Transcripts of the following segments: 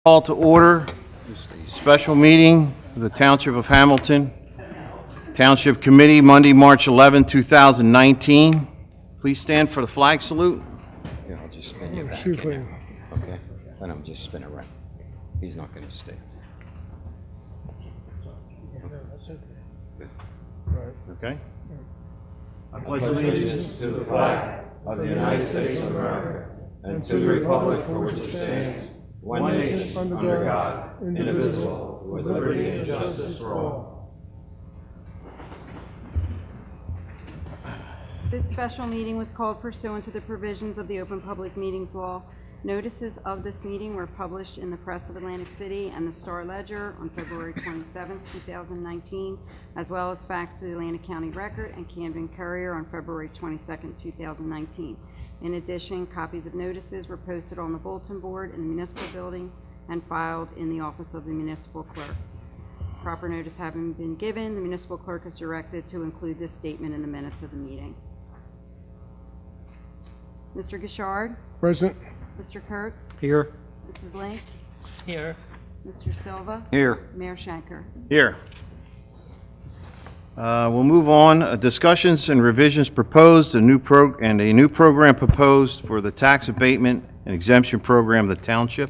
Call to order, special meeting of the Township of Hamilton, Township Committee, Monday, March 11, 2019. Please stand for the flag salute. Here, I'll just spin you back in there. Okay? Let him just spin around. He's not going to stay. Okay? I pledge allegiance to the flag of the United States of America and to the republic for which it stands, one nation, under God, indivisible, with liberty and justice for all. This special meeting was called pursuant to the provisions of the Open Public Meetings Law. Notices of this meeting were published in the Press of Atlantic City and the Star Ledger on February 27, 2019, as well as faxed to the Atlantic County Record and Camden Courier on February 22, 2019. In addition, copies of notices were posted on the bulletin board in the municipal building and filed in the office of the municipal clerk. Proper notice having been given, the municipal clerk is directed to include this statement in the minutes of the meeting. Mr. Gishard? Present. Mr. Kurtz? Here. Mrs. Link? Here. Mr. Silva? Here. Mayor Schenker? Here. We'll move on. Discussions and revisions proposed, a new program proposed for the tax abatement and exemption program of the township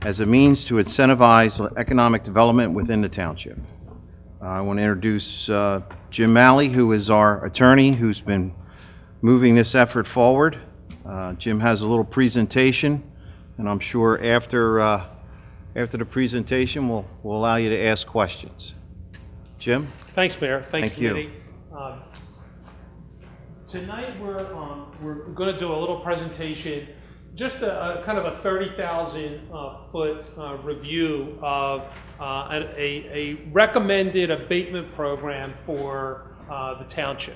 as a means to incentivize economic development within the township. I want to introduce Jim Malley, who is our attorney, who's been moving this effort forward. Jim has a little presentation, and I'm sure after the presentation, we'll allow you to ask questions. Jim? Thanks, Mayor. Thanks, Thank you. committee. Tonight we're going to do a little presentation, just a kind of a 30,000 foot review of a recommended abatement program for the township.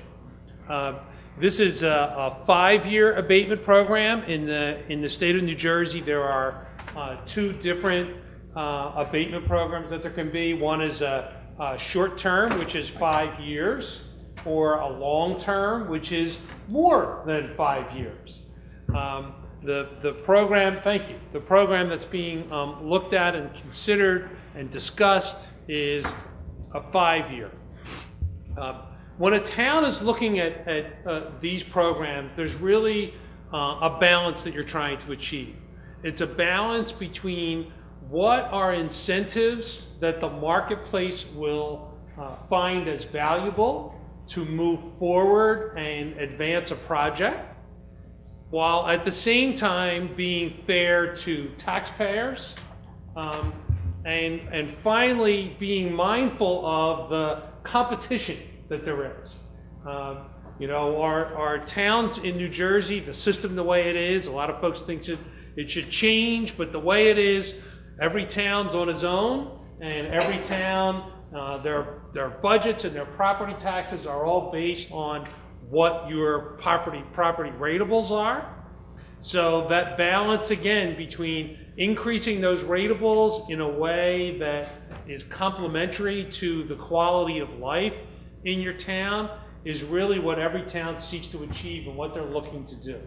This is a 5-year abatement program. In the state of New Jersey, there are 2 different abatement programs that there can be. One is a short term, which is 5 years, or a long term, which is more than 5 years. The program, thank you, the program that's being looked at and considered and discussed is a 5-year. When a town is looking at these programs, there's really a balance that you're trying to achieve. It's a balance between what are incentives that the marketplace will find as valuable to move forward and advance a project, while at the same time being fair to taxpayers, and finally being mindful of the competition that there is. You know, our towns in New Jersey, the system the way it is, a lot of folks think it should change, but the way it is, every town's on its own, and every town, their budgets and their property taxes are all based on what your property rateables are. So that balance, again, between increasing those rateables in a way that is complementary to the quality of life in your town is really what every town seeks to achieve and what they're looking to do.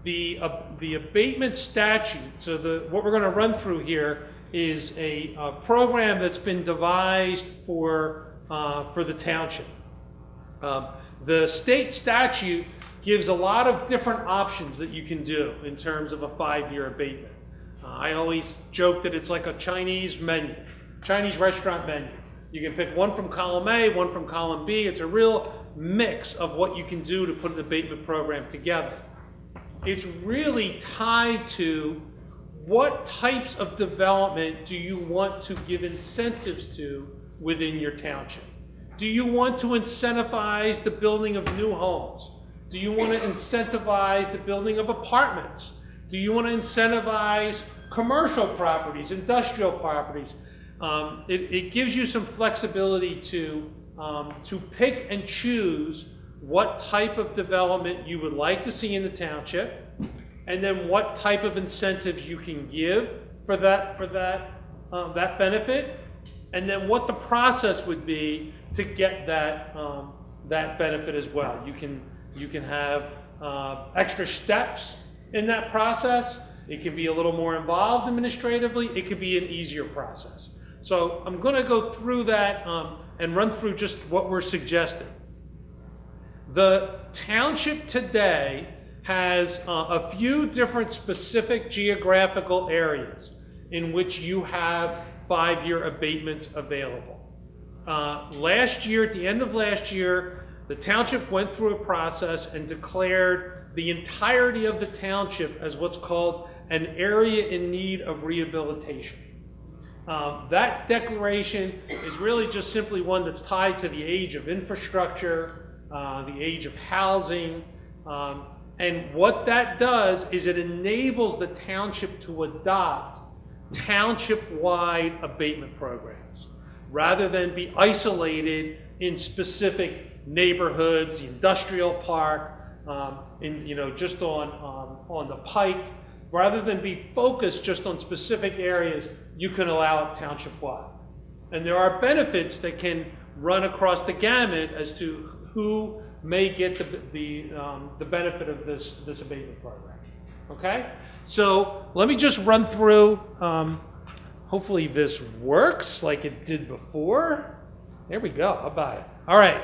The abatement statute, so what we're going to run through here is a program that's been devised for the township. The state statute gives a lot of different options that you can do in terms of a 5-year abatement. I always joke that it's like a Chinese restaurant menu. You can pick one from column A, one from column B. It's a real mix of what you can do to put an abatement program together. It's really tied to what types of development do you want to give incentives to within your township? Do you want to incentivize the building of new homes? Do you want to incentivize the building of apartments? Do you want to incentivize commercial properties, industrial properties? It gives you some flexibility to pick and choose what type of development you would like to see in the township, and then what type of incentives you can give for that benefit, and then what the process would be to get that benefit as well. You can have extra steps in that process, It can be a little more involved administratively. It could be an easier process. So I'm going to go through that and run through just what we're suggesting. The township today has a few different specific geographical areas in which you have 5-year abatements available. Last year, at the end of last year, the township went through a process and declared the entirety of the township as what's called an area in need of rehabilitation. That declaration is really just simply one that's tied to the age of infrastructure, the age of housing, and what that does is it enables the township to adopt township-wide abatement programs, rather than be isolated in specific neighborhoods, the industrial park, just on the pike. Rather than be focused just on specific areas, you can allow it township-wide. And there are benefits that can run across the gamut as to who may get the benefit of this abatement program. Okay? So let me just run through. Hopefully this works like it did before. There we go. How about it? All right.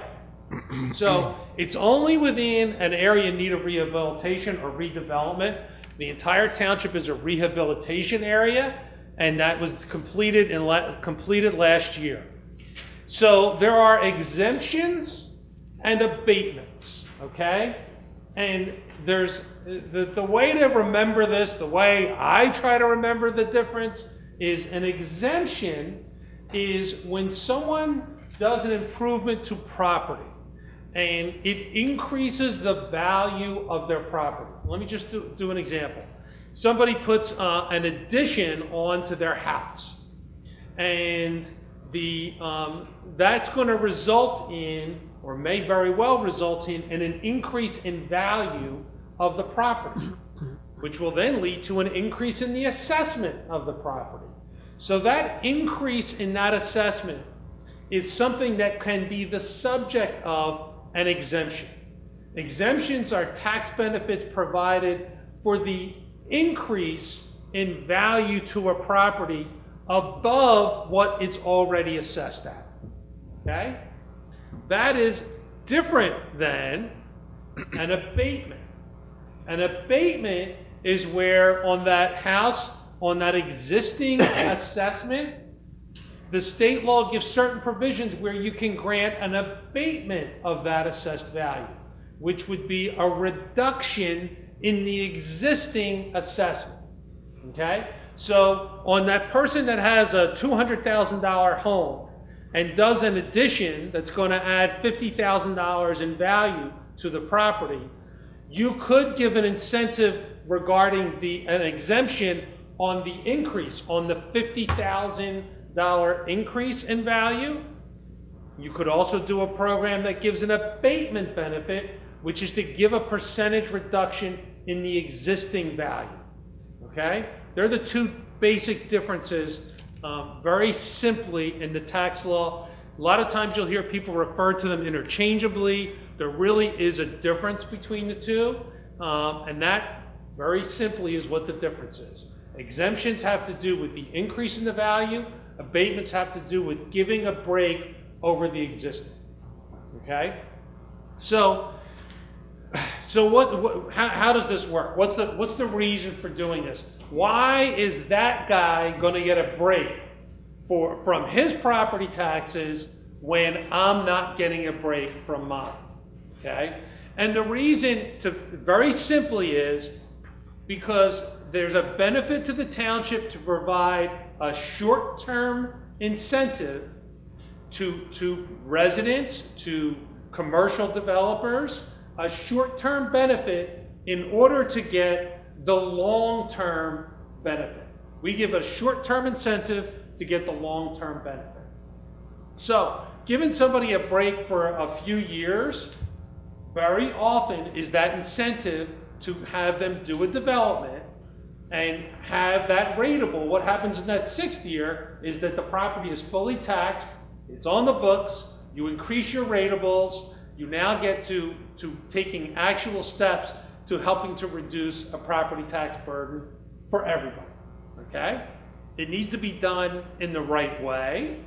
So it's only within an area in need of rehabilitation or redevelopment. The entire township is a rehabilitation area, and that was completed last year. So there are exemptions and abatements, okay? And there's the way to remember this, the way I try to remember the difference, is an exemption is when someone does an improvement to property and it increases the value of their property. Let me just do an example. Somebody puts an addition onto their house, and that's going to result in, or may very well result in an increase in value of the property, which will then lead to an increase in the assessment of the property. So that increase in that assessment is something that can be the subject of an exemption. Exemptions are tax benefits provided for the increase in value to a property above what it's already assessed at. Okay? That is different than an abatement. An abatement is where on that house, on that existing assessment, the state law gives certain provisions where you can grant an abatement of that assessed value, which would be a reduction in the existing assessment. Okay? So on that person that has a $200,000 home and does an addition that's going to add $50,000 in value to the property, you could give an incentive regarding an exemption on the increase, on the $50,000 increase in value. You could also do a program that gives an abatement benefit, which is to give a percentage reduction in the existing value. Okay? They're the two basic differences, very simply, in the tax law. A lot of times you'll hear people refer to them interchangeably. There really is a difference between the two, and that very simply is what the difference is. Exemptions have to do with the increase in the value. Abatements have to do with giving a break over the existing. Okay? So how does this work? What's the reason for doing this? Why is that guy going to get a break from his property taxes when I'm not getting a break from mine? Okay? And the reason very simply is because there's a benefit to the township to provide a short-term incentive to residents, to commercial developers, a short-term benefit in order to get the long-term benefit. We give a short-term incentive to get the long-term benefit. So, giving somebody a break for a few years very often is that incentive to have them do a development and have that rateable. What happens in that 6th year is that the property is fully taxed, it's on the books, you increase your ratables, you now get to taking actual steps to helping to reduce a property tax burden for everybody, okay? It needs to be done in the right way.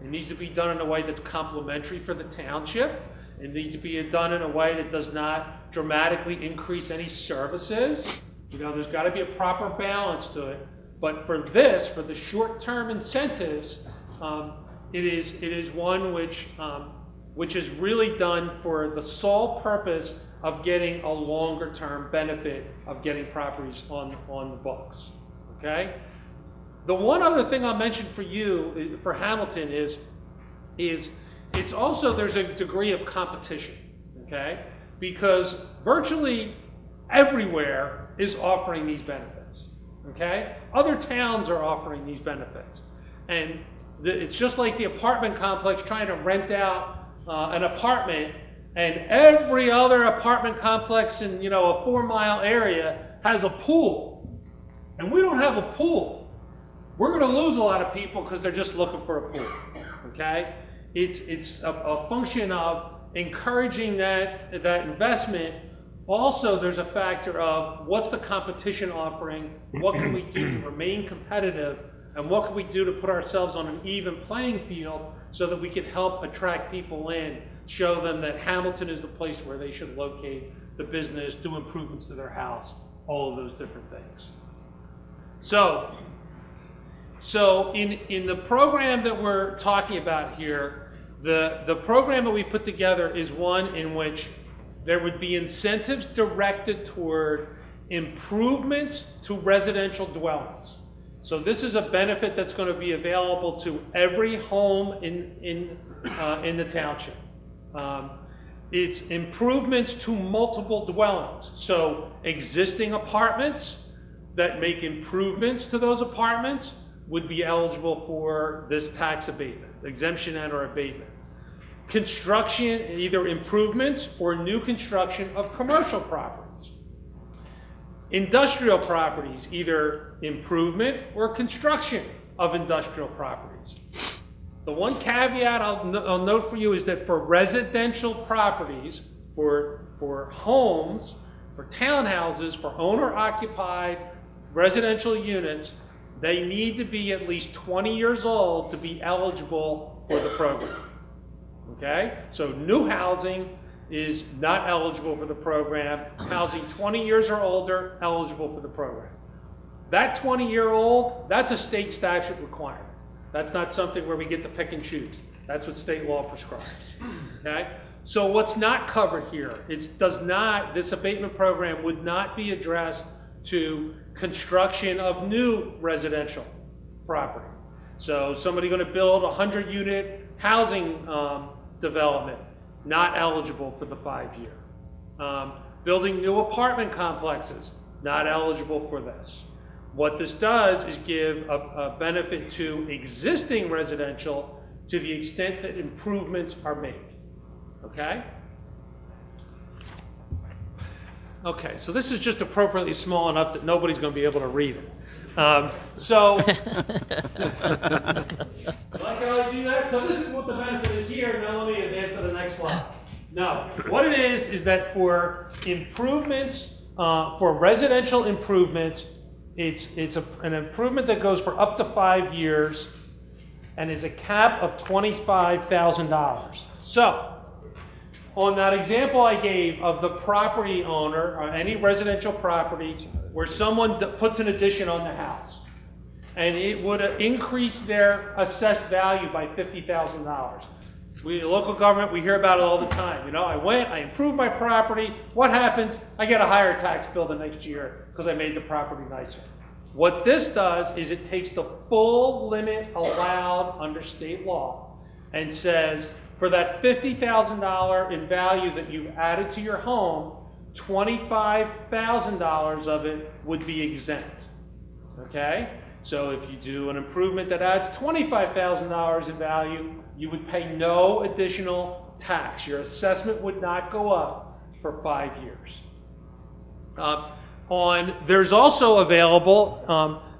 It needs to be done in a way that's complementary for the township. It needs to be done in a way that does not dramatically increase any services. You know, there's got to be a proper balance to it. But for this, for the short-term incentives, it is one which is really done for the sole purpose of getting a longer-term benefit of getting properties on the books. Okay. The one other thing I'll mention for you, for Hamilton, is it's also, there's a degree of competition, okay? Because virtually everywhere is offering these benefits, okay? Other towns are offering these benefits. And it's just like the apartment complex trying to rent out an apartment, and every other apartment complex in, you know, a 4-mile area has a pool. And we don't have a pool. We're going to lose a lot of people because they're just looking for a pool, okay? It's a function of encouraging that investment. Also, there's a factor of what's the competition offering, what can we do to remain competitive, and what can we do to put ourselves on an even playing field so that we can help attract people in, show them that Hamilton is the place where they should locate the business, do improvements to their house, all of those different things. So in the program that we're talking about here, the program that we put together is one in which there would be incentives directed toward improvements to residential dwellings. So this is a benefit that's going to be available to every home in the township. It's improvements to multiple dwellings. So existing apartments that make improvements to those apartments would be eligible for this tax abatement, exemption and or abatement. Construction, either improvements or new construction of commercial properties. Industrial properties, either improvement or construction of industrial properties. The one caveat I'll note for you is that for residential properties, for homes, for townhouses, for owner-occupied residential units, they need to be at least 20 years old to be eligible for the program. Okay? So new housing is not eligible for the program. Housing 20 years or older, eligible for the program. That 20-year-old, that's a state statute requirement. That's not something where we get to pick and choose. That's what state law prescribes. Okay? So what's not covered here, this abatement program would not be addressed to construction of new residential property. So somebody going to build a 100-unit housing development, not eligible for the 5-year. Building new apartment complexes, not eligible for this. What this does is give a benefit to existing residential to the extent that improvements are made. Okay? Okay, so this is just appropriately small enough that nobody's going to be able to read it. Like I always do that. So this is what the benefit is here. Now let me advance to the next slide. Now, what it is that for improvements, for residential improvements, it's an improvement that goes for up to 5 years and is a cap of $25,000. So, on that example I gave of the property owner or any residential property where someone puts an addition on the house and it would increase their assessed value by $50,000. We, local government, we hear about it all the time. You know, I improved my property. What happens? I get a higher tax bill the next year because I made the property nicer. What this does is it takes the full limit allowed under state law and says, for that $50,000 in value that you've added to your home, $25,000 of it would be exempt. Okay? So if you do an improvement that adds $25,000 in value, you would pay no additional tax. Your assessment would not go up for 5 years. There's also available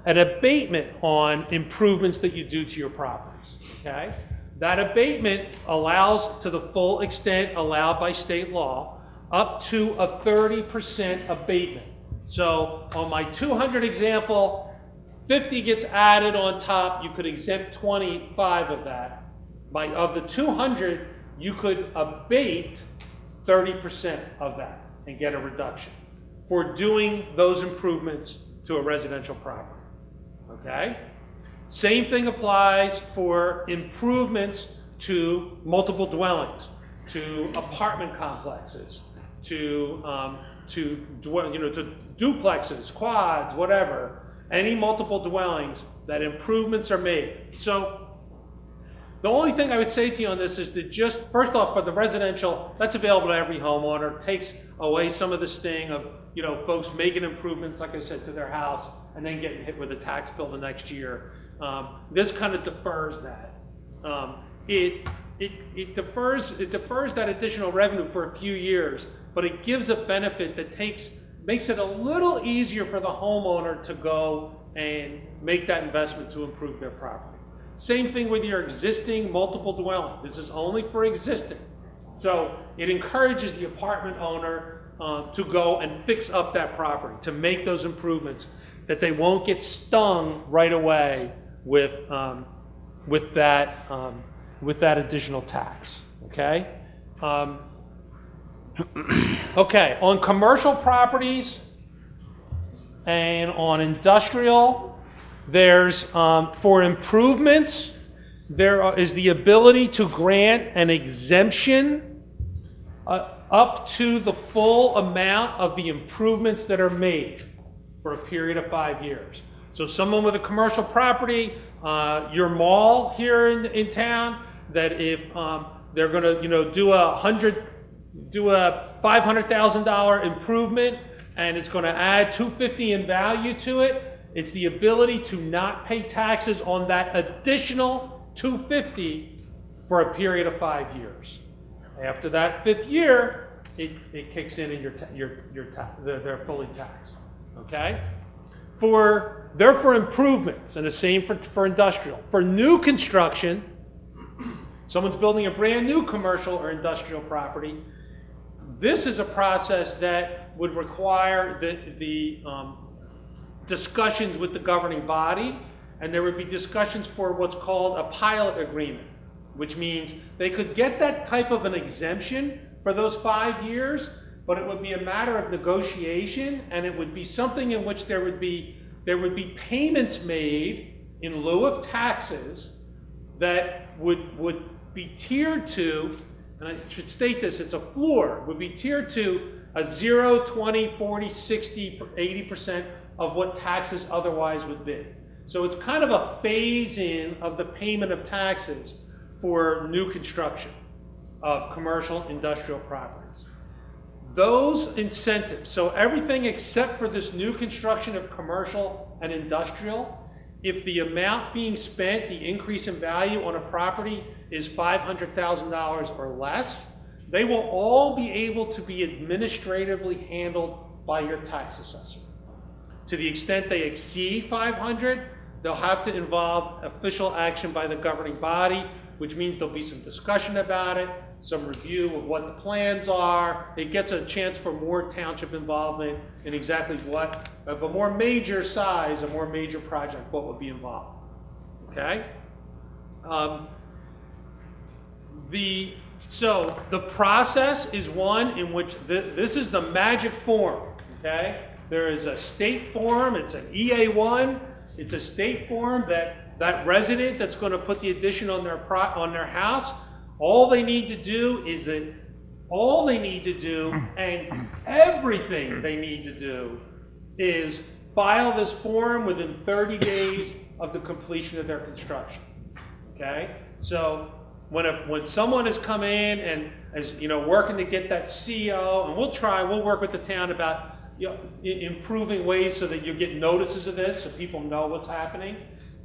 an abatement on improvements that you do to your properties. Okay? That abatement allows, to the full extent allowed by state law, up to a 30% abatement So on my 200 example, 50 gets added on top, you could exempt 25 of that. Of the 200, you could abate 30% of that and get a reduction for doing those improvements to a residential property, okay? Same thing applies for improvements to multiple dwellings, to apartment complexes, to duplexes, quads, whatever. Any multiple dwellings that improvements are made. So the only thing I would say to you on this is to just, first off, for the residential, that's available to every homeowner. Takes away some of the sting of, folks making improvements, like I said, to their house and then getting hit with a tax bill the next year. This kind of defers that. It defers that additional revenue for a few years, but it gives a benefit that makes it a little easier for the homeowner to go and make that investment to improve their property. Same thing with your existing multiple dwelling. This is only for existing. So it encourages the apartment owner to go and fix up that property, to make those improvements, that they won't get stung right away with that additional tax. Okay. Okay, on commercial properties and on industrial, there's, for improvements, there is the ability to grant an exemption up to the full amount of the improvements that are made for a period of 5 years. So someone with a commercial property, your mall here in town, that if they're going to do a $500,000 improvement and it's going to add $250 in value to it, it's the ability to not pay taxes on that additional $250 for a period of 5 years. After that 5th year, it kicks in and they're fully taxed. Okay? They're for improvements, and the same for industrial. For new construction, someone's building a brand new commercial or industrial property. This is a process that would require the discussions with the governing body, and there would be discussions for what's called a pilot agreement, which means they could get that type of an exemption for those 5 years, but it would be a matter of negotiation, and it would be something in which there would be payments made in lieu of taxes that would be tiered to, and I should state this, it's a floor, would be tiered to a 0, 20, 40, 60, 80% of what taxes otherwise would be. So it's kind of a phase-in of the payment of taxes for new construction of commercial industrial properties. Those incentives, so everything except for this new construction of commercial and industrial, if the amount being spent, the increase in value on a property is $500,000 or less, they will all be able to be administratively handled by your tax assessor. To the extent they exceed 500, they'll have to involve official action by the governing body, which means there'll be some discussion about it, some review of what the plans are. It gets a chance for more township involvement in exactly what, of a more major size, a more major project, what would be involved. Okay? So the process is one in which this is the magic form. Okay? There is a state form, it's an EA1, it's a state form that resident that's going to put the addition on their house, all they need to do and everything they need to do is file this form within 30 days of the completion of their construction. Okay? So when someone has come in and is working to get that CO, and we'll work with the town about improving ways so that you get notices of this so people know what's happening.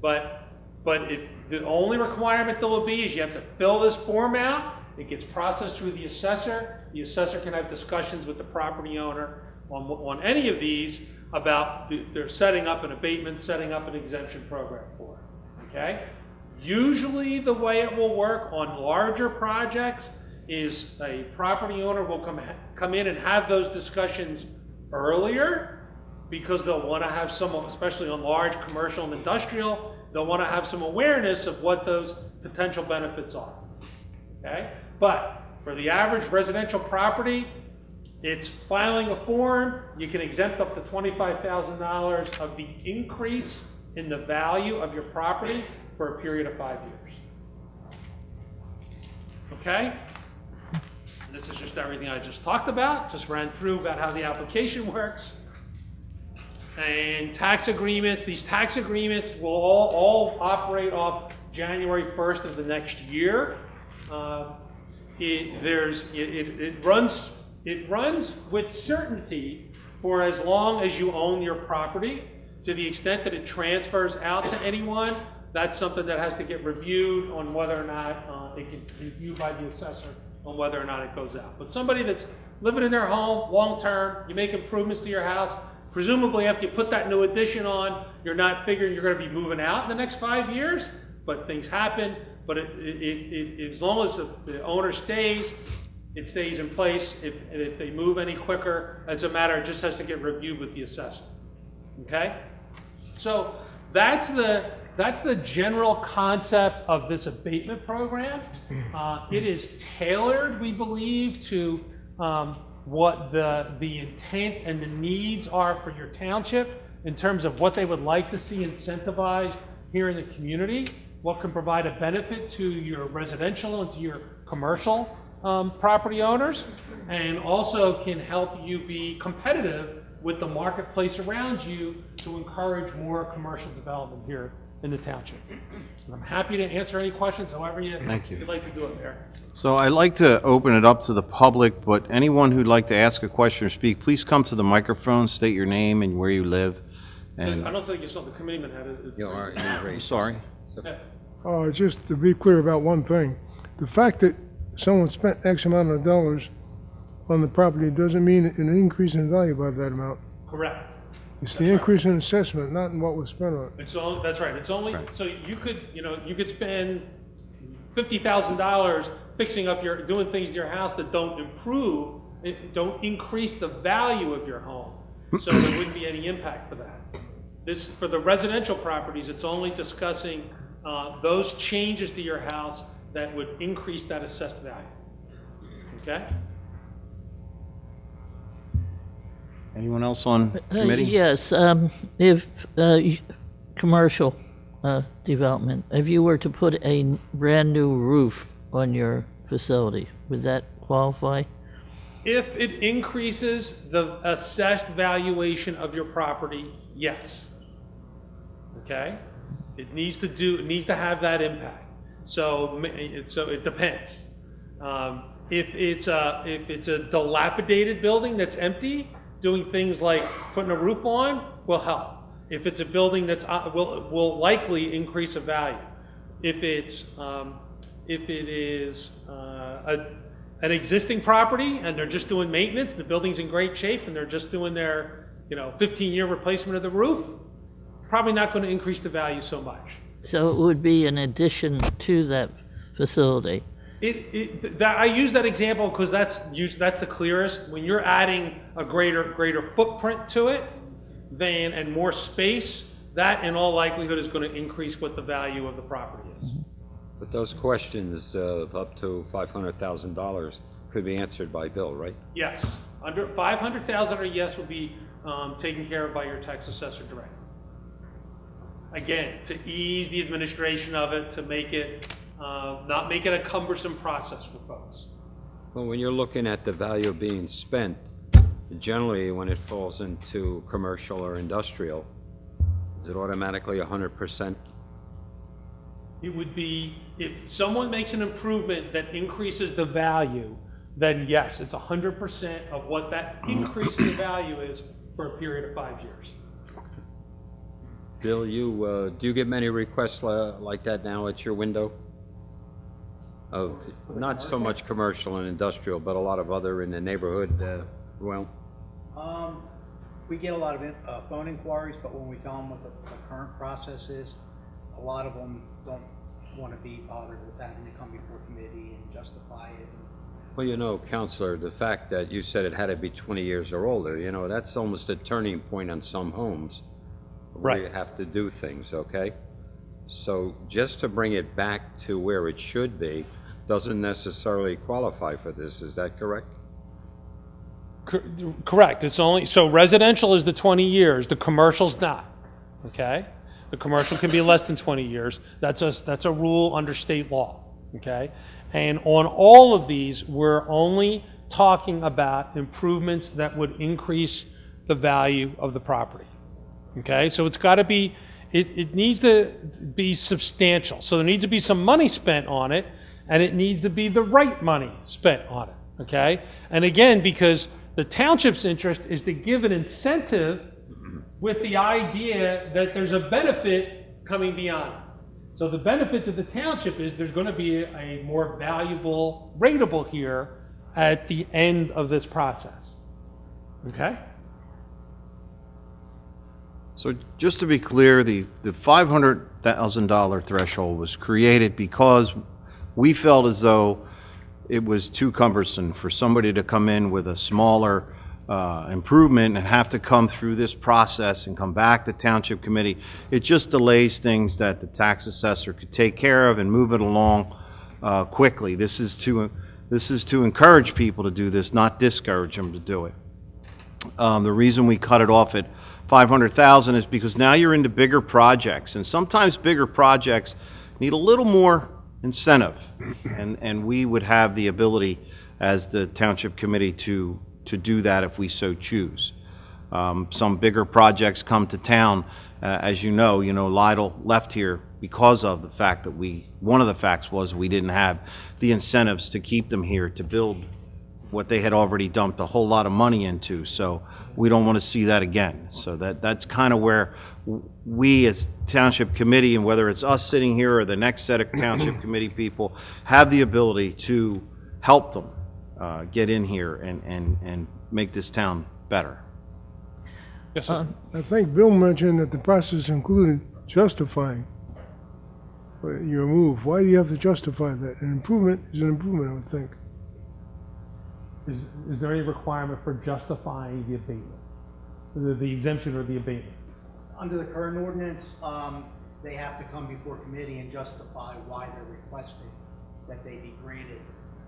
But the only requirement there will be is you have to fill this form out. It gets processed through the assessor. The assessor can have discussions with the property owner on any of these about they're setting up an abatement, setting up an exemption program for it. Okay? Usually the way it will work on larger projects is a property owner will come in and have those discussions earlier, because they'll want to have some, especially on large commercial and industrial, they'll want to have some awareness of what those potential benefits are. Okay? But for the average residential property, it's filing a form. You can exempt up to $25,000 of the increase in the value of your property for a period of 5 years. Okay? This is just everything I just talked about, just ran through about how the application works. And tax agreements, these tax agreements will all operate off January 1st of the next year. It runs with certainty for as long as you own your property. To the extent that it transfers out to anyone, that's something that has to get reviewed on whether or not it gets reviewed by the assessor on whether or not it goes out. But somebody that's living in their home long-term, you make improvements to your house, presumably after you put that new addition on, you're not figuring you're going to be moving out in the next 5 years, but things happen. But as long as the owner stays, it stays in place. If they move any quicker, it's a matter, it just has to get reviewed with the assessor. Okay? So that's the general concept of this abatement program. It is tailored, we believe, to what the intent and the needs are for your township in terms of what they would like to see incentivized here in the community, what can provide a benefit to your residential and to your commercial property owners, and also can help you be competitive with the marketplace around you to encourage more commercial development here in the township. And I'm happy to answer any questions, however you'd like to do it, Mayor. So I'd like to open it up to the public, but anyone who'd like to ask a question or speak, please come to the microphone, state your name and where you live. And I don't think you saw the committeeman had it. You are raised. sorry. Just to be clear about one thing, the fact that someone spent X amount of dollars on the property doesn't mean an increase in value by that amount. Correct. It's the increase in assessment, not in what was spent on it. It's all, that's right. It's only, so you could spend $50,000 fixing up doing things to your house that don't increase the value of your home. So there wouldn't be any impact for that. For the residential properties, it's only discussing those changes to your house that would increase that assessed value. Okay? Anyone else on committee? Yes, if commercial development, if you were to put a brand-new roof on your facility, would that qualify? If it increases the assessed valuation of your property, yes. Okay? It needs to have that impact. So it depends. If it's a dilapidated building that's empty, doing things like putting a roof on will help. If it's a building that's will likely increase a value. If it is an existing property and they're just doing maintenance, the building's in great shape and they're just doing their 15-year replacement of the roof, probably not going to increase the value so much. So it would be an addition to that facility. I use that example because that's the clearest. When you're adding a greater footprint to it and more space, that in all likelihood is going to increase what the value of the property is. But those questions of up to $500,000 could be answered by Bill, right? Yes, under $500,000 or yes will be taken care of by your tax assessor directly. Again, to ease the administration of it, to make it not make it a cumbersome process for folks. Well, when you're looking at the value being spent, generally when it falls into commercial or industrial, is it automatically 100%? It would be, if someone makes an improvement that increases the value, then yes, it's 100% of what that increase in the value is for a period of 5 years. Bill, do you get many requests like that now at your window? Of not so much commercial and industrial, but a lot of other in the neighborhood, We get a lot of phone inquiries, but when we tell them what the current process is, a lot of them don't want to be bothered with having to come before committee and justify it. Well, you know, Counselor, the fact that you said it had to be 20 years or older, you know, that's almost a turning point on some homes. Where you Right. have to do things, okay? So just to bring it back to where it should be doesn't necessarily qualify for this, is that correct? Correct. It's only, so residential is the 20 years, the commercial's not, okay? The commercial can be less than 20 years. That's a rule under state law, okay? And on all of these, we're only talking about improvements that would increase the value of the property, okay? So it's got to be, it needs to be substantial. So there needs to be some money spent on it, and it needs to be the right money spent on it, okay? And again, because the township's interest is to give an incentive with the idea that there's a benefit coming beyond it. So the benefit to the township is there's going to be a more valuable rateable here at the end of this process. Okay? So just to be clear, the $500,000 threshold was created because we felt as though it was too cumbersome for somebody to come in with a smaller improvement and have to come through this process and come back to Township Committee. It just delays things that the tax assessor could take care of and move it along quickly. This is to encourage people to do this, not discourage them to do it. The reason we cut it off at 500,000 is because now you're into bigger projects, and sometimes bigger projects need a little more incentive, and we would have the ability as the Township Committee to do that if we so choose. Some bigger projects come to town, as you know, Lidle left here because of the fact that one of the facts was we didn't have the incentives to keep them here to build what they had already dumped a whole lot of money into, so we don't want to see that again. So that's kind of where we as Township Committee, and whether it's us sitting here or the next set of Township Committee people, have the ability to help them get in here and make this town better. Yes, sir. I think Bill mentioned that the process included justifying your move. Why do you have to justify that? An improvement is an improvement, I would think. Is there any requirement for justifying the abatement, the exemption or the abatement? Under the current ordinance, they have to come before committee and justify why they're requesting that they be granted,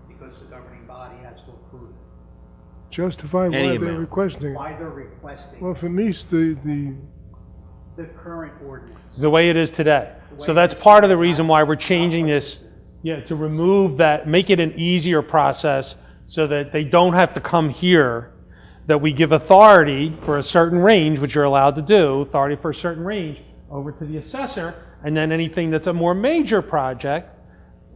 because the governing body has to approve it. Justify why Any they're amount. requesting. Why they're requesting Well, if it meets the the current ordinance. The way it is today. way So that's it is part of the today. reason why we're changing this, to remove that, make it an easier process so that they don't have to come here, that we give authority for a certain range, which you're allowed to do, authority for a certain range, over to the assessor, and then anything that's a more major project,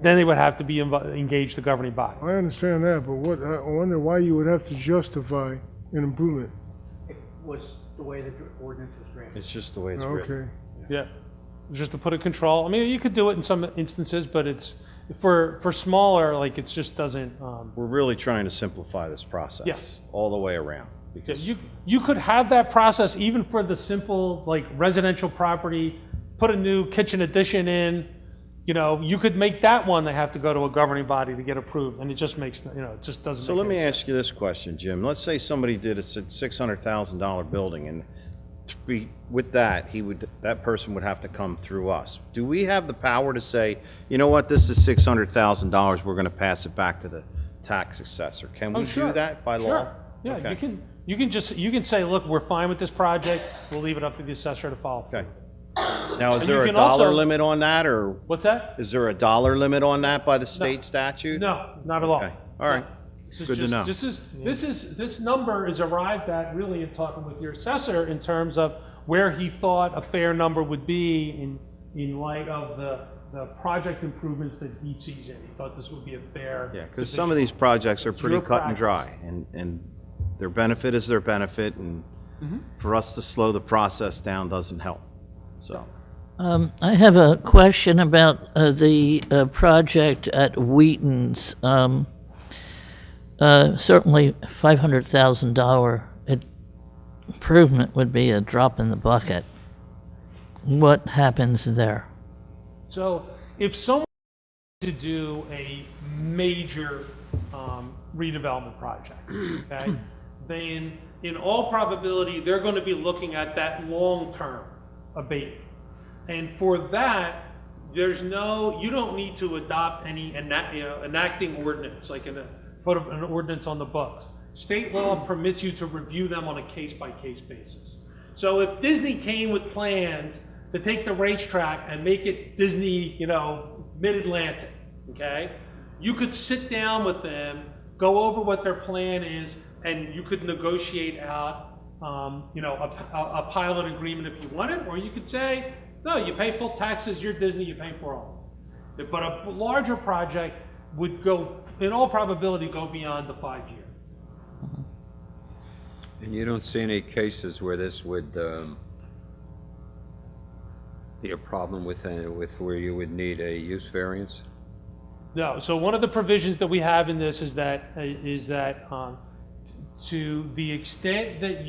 then they would have to be engage the governing body. I understand that, but I wonder why you would have to justify an improvement. It was the way the ordinance was drafted. It's just the way it's written. Okay. Yeah, just to put a control. I mean, you could do it in some instances, but it's, for smaller, like, it just doesn't, We're really trying to simplify this process. Yes. All the way around. Because you could have that process even for the simple, like, residential property, put a new kitchen addition in, you could make that one, they have to go to a governing body to get approved, and it just makes, it just doesn't So make let me any sense. ask you this question, Jim. Let's say somebody did a $600,000 building, and with that, that person would have to come through us. Do we have the power to say, you know what, this is $600,000, we're going to pass it back to the tax assessor? Can we Sure. do that by law? Sure. Yeah, Okay. you can say, look, we're fine with this project, we'll leave it up to the assessor to follow. Okay. Now, is And there you a can dollar also- limit on that, or What's that? is there a dollar limit on that by the state statute? No, not at all. Okay, all right. This is Good to just- know. This number is arrived at really in talking with your assessor in terms of where he thought a fair number would be in light of the project improvements that he sees in. He thought this would be a fair. Yeah, because some of these projects are pretty your cut and practice. dry, and their benefit is their benefit, and for us to slow the process down doesn't help, so. I have a question about the project at Wheaton's. Certainly, $500,000 improvement would be a drop in the bucket. What happens there? So if someone to do a major redevelopment project, okay? Then, in all probability, they're gonna be looking at that long-term abatement. And for that, you don't need to adopt any enacting ordinance, like put an ordinance on the books. State law permits you to review them on a case-by-case basis. So if Disney came with plans to take the racetrack and make it Disney, Mid-Atlantic, okay? You could sit down with them, go over what their plan is, and you could negotiate out, a pilot agreement if you wanted, or you could say, no, you pay full taxes, you're Disney, you pay for all. But a larger project would go, in all probability, go beyond the 5-year. And you don't see any cases where this would be a problem with where you would need a use variance? No, so one of the provisions that we have in this is that to the extent that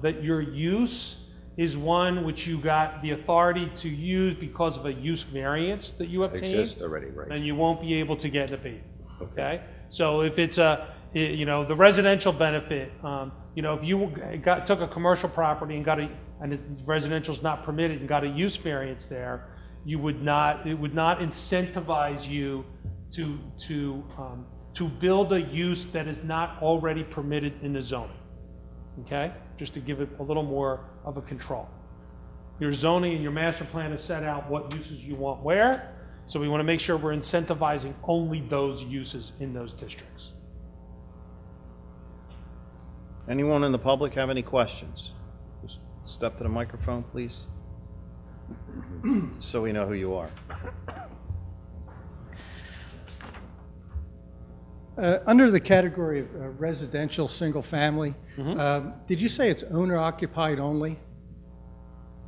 that your use is one which you got the authority to use because of a use variance that you obtained. Exists already, right? Then you won't be able to get an abatement, okay? So if it's the residential benefit, if you took a commercial property and residential's not permitted and got a use variance there, it would not incentivize you to build a use that is not already permitted in the zoning, okay? Just to give it a little more of a control. Your zoning and your master plan is set out what uses you want where, so we want to make sure we're incentivizing only those uses in those districts. Anyone in the public have any questions? Just step to the microphone, please, so we know who you are. Under the category of residential, single-family, did you say it's owner-occupied only?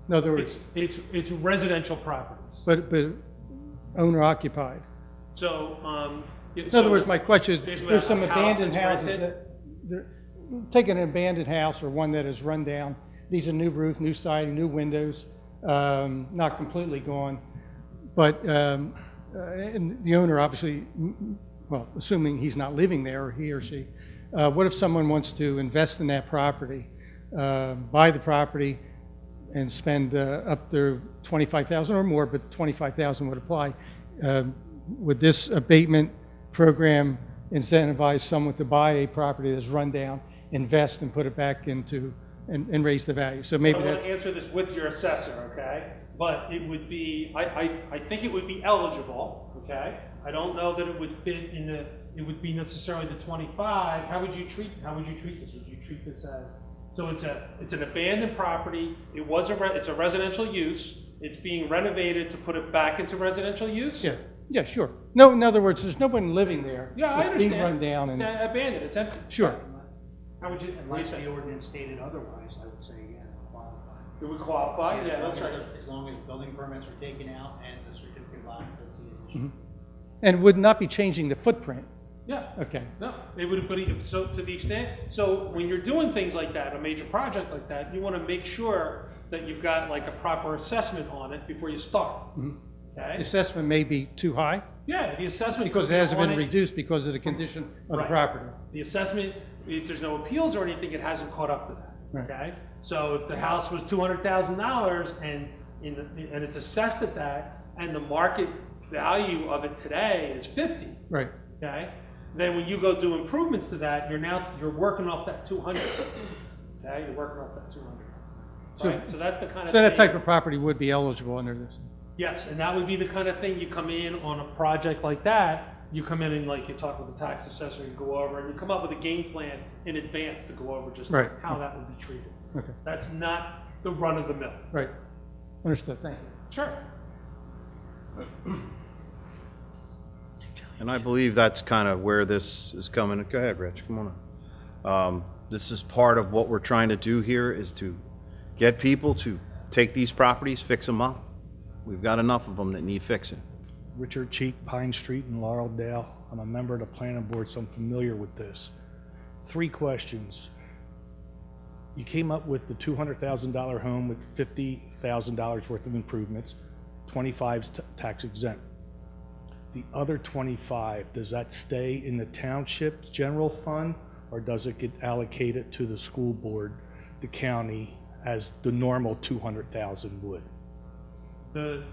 In other words, It's residential properties. but owner-occupied. So, In other words, my question is, Basically, there's some a house abandoned that's houses rented? take an abandoned house or one that is run down. These are new roof, new siding, new windows, not completely gone, but and the owner obviously, well, assuming he's not living there, or he or she, what if someone wants to invest in that property, buy the property, and spend up to $25,000 or more, but $25,000 would apply? Would this abatement program incentivize someone to buy a property that's run down, invest, and put it back into and raise the value? So maybe I want that's to answer this with your assessor, okay? But it would be, I think it would be eligible, okay? I don't know that it would fit in it would be necessarily the 25. How would you treat this? Would you treat this as, so it's an abandoned property, it's a residential use, it's being renovated to put it back into residential use? yeah, sure. No, in other words, there's no one living there. Yeah, I It's understand. being run down It's and, abandoned, it's empty. sure. How would you, what do you Unless say? the ordinance stated otherwise, I would say, yeah, qualify. It would qualify? Yeah, that's right. As long as building permits are taken out and the certificate of occupancy is issued. And would not be changing the footprint. Yeah. Okay. No, it would, but so to the extent, so when you're doing things like that, a major project like that, you want to make sure that you've got like a proper assessment on it before you start. Okay? Assessment may be too high Yeah, the assessment. because it hasn't been reduced because of the condition of the Right. property. The assessment, if there's no appeals or anything, it hasn't caught up to that. Right. Okay? So if the house was $200,000 and it's assessed at that, and the market value of it today is 50, Right. okay? Then when you go do improvements to that, you're working off that 200. Okay, you're working off that 200. So- Right? So that's the kind of So that thing- type of property would be eligible under this. Yes, and that would be the kind of thing you come in on a project like that. You come in and like you talk with the tax assessor, you go over and you come up with a game plan in advance to go over just Right. how that would be treated. Okay. That's not the run of the mill. Right. Understood. Thank you. Sure. And I believe that's kind of where this is coming. Go ahead, Rich, come on. This is part of what we're trying to do here, is to get people to take these properties, fix them up. We've got enough of them that need fixing. Richard Cheek, Pine Street in Laureldale. I'm a member of the planning board, so I'm familiar with this. 3 questions. You came up with the $200,000 home with $50,000 worth of improvements, 25's tax exempt. the other 25, does that stay in the township's general fund, or does it get allocated to the school board, the county, as the normal 200,000 would? The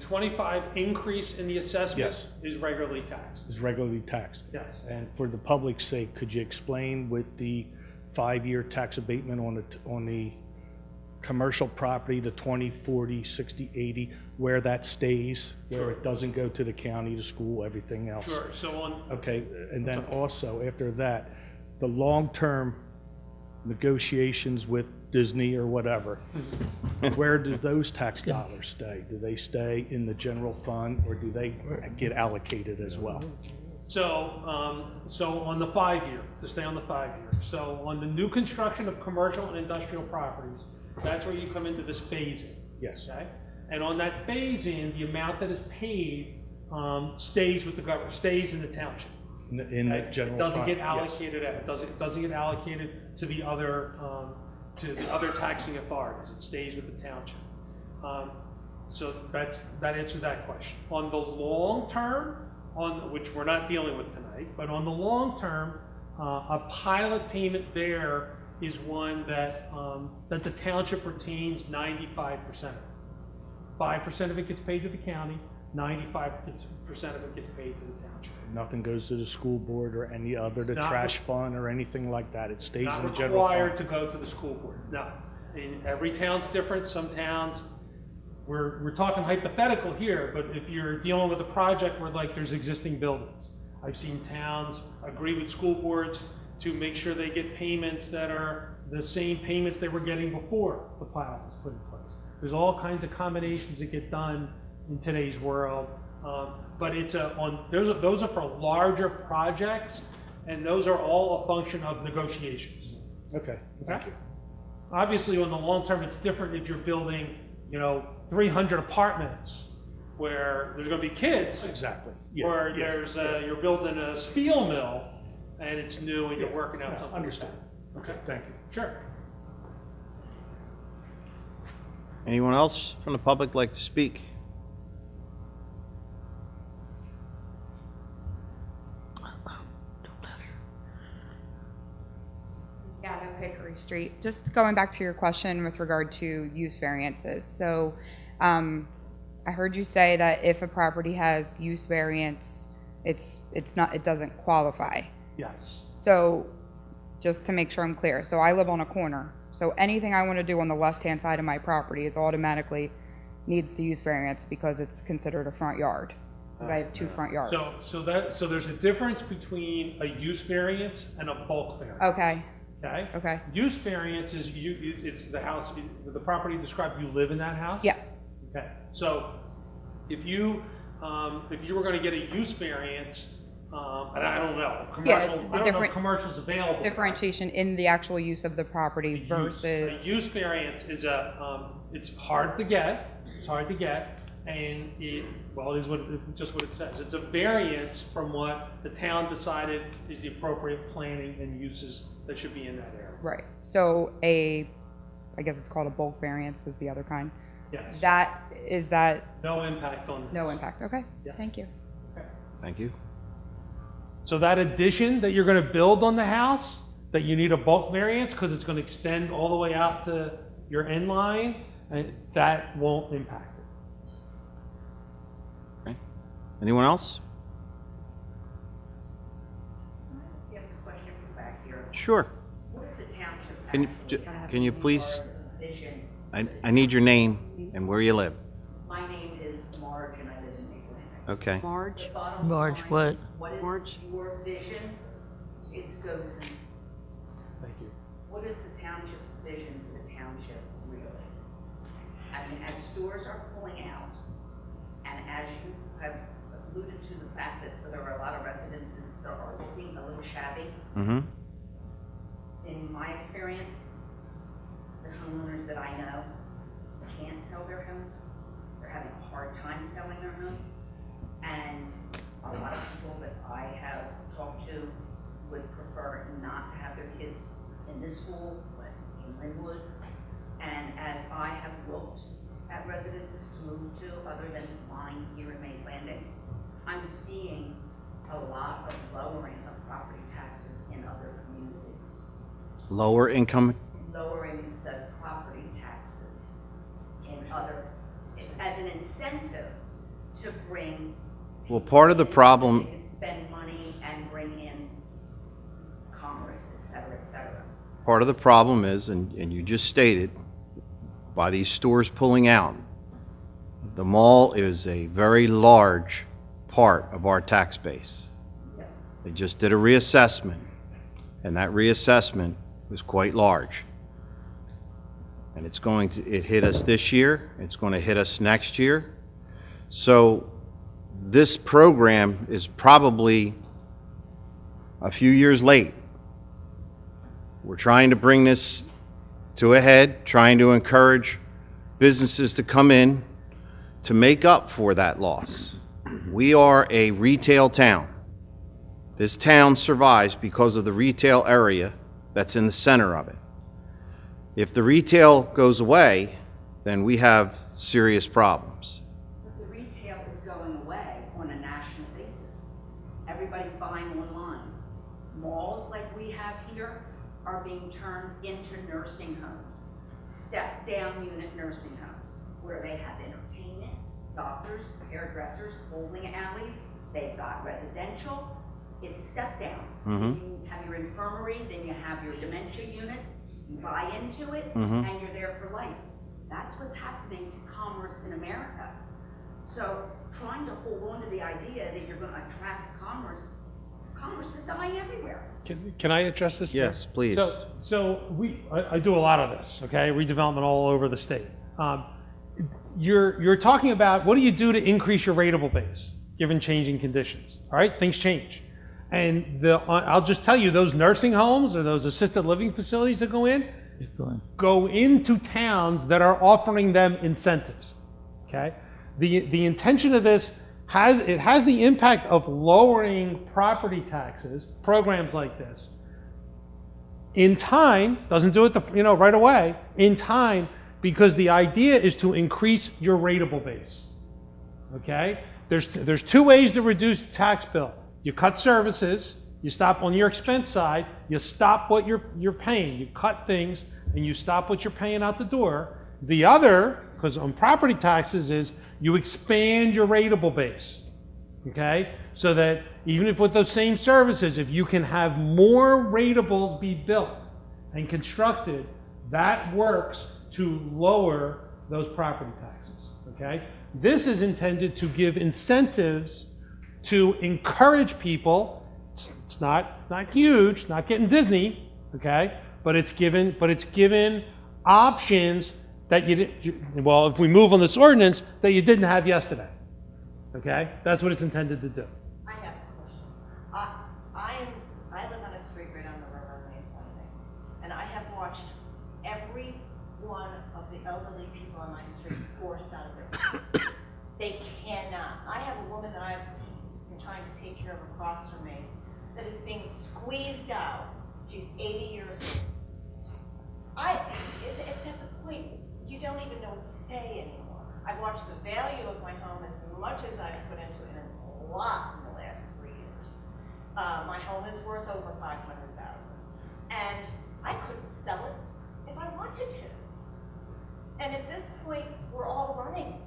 25 increase in the assessment Yes. is regularly taxed. Is regularly taxed? Yes. And for the public's sake, could you explain with the 5-year tax abatement on the commercial property, the 20, 40, 60, 80, where that stays, where it doesn't go to the county, the school, everything else? Sure, so on, Okay, and then also, after that, the long-term negotiations with Disney or whatever, where do those tax dollars stay? Do they stay in the general fund, or do they get allocated as well? so, so on the 5-year, to stay on the 5-year, so on the new construction of commercial and industrial properties, that's where you come into this phasing. Yes. Okay? And on that phase-in, the amount that is paid stays with the government, stays in the township. In the general It doesn't fund? get Yes. allocated, it doesn't get allocated to the other taxing authorities. It stays with the township. So that answers that question. On the long term, which we're not dealing with tonight, but on the long term, a pilot payment there is one that the township retains 95%. 5% of it gets paid to the county, 95% of it gets paid to the township. Nothing goes to the school board or any other, the Not trash fund or anything like that? It stays Not in the general required fund? to go to the school board, no. And every town's different, some towns, we're talking hypothetical here, but if you're dealing with a project where like there's existing buildings, I've seen towns agree with school boards to make sure they get payments that are the same payments they were getting before the pilot was put in place. There's all kinds of combinations that get done in today's world, but those are for larger projects, and those are all a function of negotiations. Okay, thank you. Obviously, on the long term, it's different if you're building, 300 apartments where there's going to be kids. Exactly. Yeah, Or yeah. you're building a steel mill and it's new and you're working out something. Understood. Okay, Thank you. sure. Anyone else from the public like to speak? Yeah, no Hickory Street. Just going back to your question with regard to use variances. So, I heard you say that if a property has use variance, it doesn't qualify. Yes. So, just to make sure I'm clear, so I live on a corner. So anything I want to do on the left-hand side of my property is automatically needs to use variance because it's considered a front yard. Because I have 2 front yards. So there's a difference between a use variance and a bulk variance. Okay, Okay? okay. Use variance is it's the house, the property described, you live in that house? Yes, Okay, so if you were gonna get a use variance, and I don't know, Yeah, commercial, the I don't know if different- commercial's available. differentiation in the actual use of the property A versus. use variance is it's hard to get, and it is just what it says. It's a variance from what the town decided is the appropriate planning and uses that should be in that area. Right, so I guess it's called a bulk variance is the other kind. Yes. Is that No impact on this. no impact? Okay, Yeah. thank you. Thank you. So that addition that you're gonna build on the house, that you need a bulk variance, because it's gonna extend all the way out to your end line, and that won't impact it. Okay. Anyone else? Can I ask a question from back here? Sure. What is the township Can you, actually gonna have can you to do please, for vision? I need your name and where you live. My name is Marge and I live in Mason. Okay. Marge? The bottom Marge, line what? is, what is Marge? your vision? It's Gosen. Thank you. What is the township's vision for the township really? I mean, as stores are pulling out, and as you have alluded to the fact that there are a lot of residences that are looking a little shabby, Mm-hmm. in my experience, the homeowners that I know can't sell their homes. They're having a hard time selling their homes. And a lot of people that I have talked to would prefer not to have their kids in this school, but in Linwood. And as I have looked at residences to move to other than mine here in Mays Landing, I'm I'm seeing a lot of lowering of property taxes in other communities. Lower income, Lowering the property taxes in other, as an incentive to bring. well, part of the problem, They can spend money and bring in commerce, et cetera, et cetera. part of the problem is, and you just stated, by these stores pulling out, the mall is a very large part of our tax base. They just did a reassessment, and that reassessment was quite large. And it hit us this year, it's going to hit us next year. So this program is probably a few years late. We're trying to bring this to a head, trying to encourage businesses to come in to make up for that loss. We are a retail town. This town survives because of the retail area that's in the center of it. If the retail goes away, then we have serious problems. But the retail is going away on a national basis. Everybody's buying online. Malls like we have here are being turned into nursing homes, step-down unit nursing homes, where they have entertainment, doctors, hairdressers, bowling alleys. They've got residential. It's step-down. You have your infirmary, then you have your dementia units. You buy into it, and you're there for life. That's what's happening to commerce in America. So trying to hold on to the idea that you're going to attract commerce, commerce is dying everywhere. Can I address this? Yes, please. So I do a lot of this, okay? Redevelopment all over the state. You're talking about what do you do to increase your rateable base given changing conditions? All right, things change. And I'll just tell you, those nursing homes or those assisted living facilities that go into towns that are offering them incentives. Okay, the intention of this has the impact of lowering property taxes. Programs like this, in time, doesn't do it right away. In time, because the idea is to increase your rateable base. Okay, there's two ways to reduce the tax bill. You cut services, you stop on your expense side, you stop what you're paying. You cut things and you stop what you're paying out the door. The other, because on property taxes, is you expand your rateable base. Okay? So that even if with those same services, if you can have more ratables be built and constructed, that works to lower those property taxes. Okay? This is intended to give incentives to encourage people. It's not huge, not getting Disney, okay? But it's given options that if we move on this ordinance, that you didn't have yesterday. Okay? That's what it's intended to do. I have a question. I live on a street right on the river in Mays Landing, and I have watched every one of the elderly people on my street forced out of their house. They cannot. I have a woman that I've been trying to take care of across from me that is being squeezed out. She's 80 years old. It's at the point you don't even know what to say anymore. I've watched the value of my home as much as I've put into it, and a lot in the last 3 years. My home is worth over $500,000, and I couldn't sell it if I wanted to. And at this point, we're all running,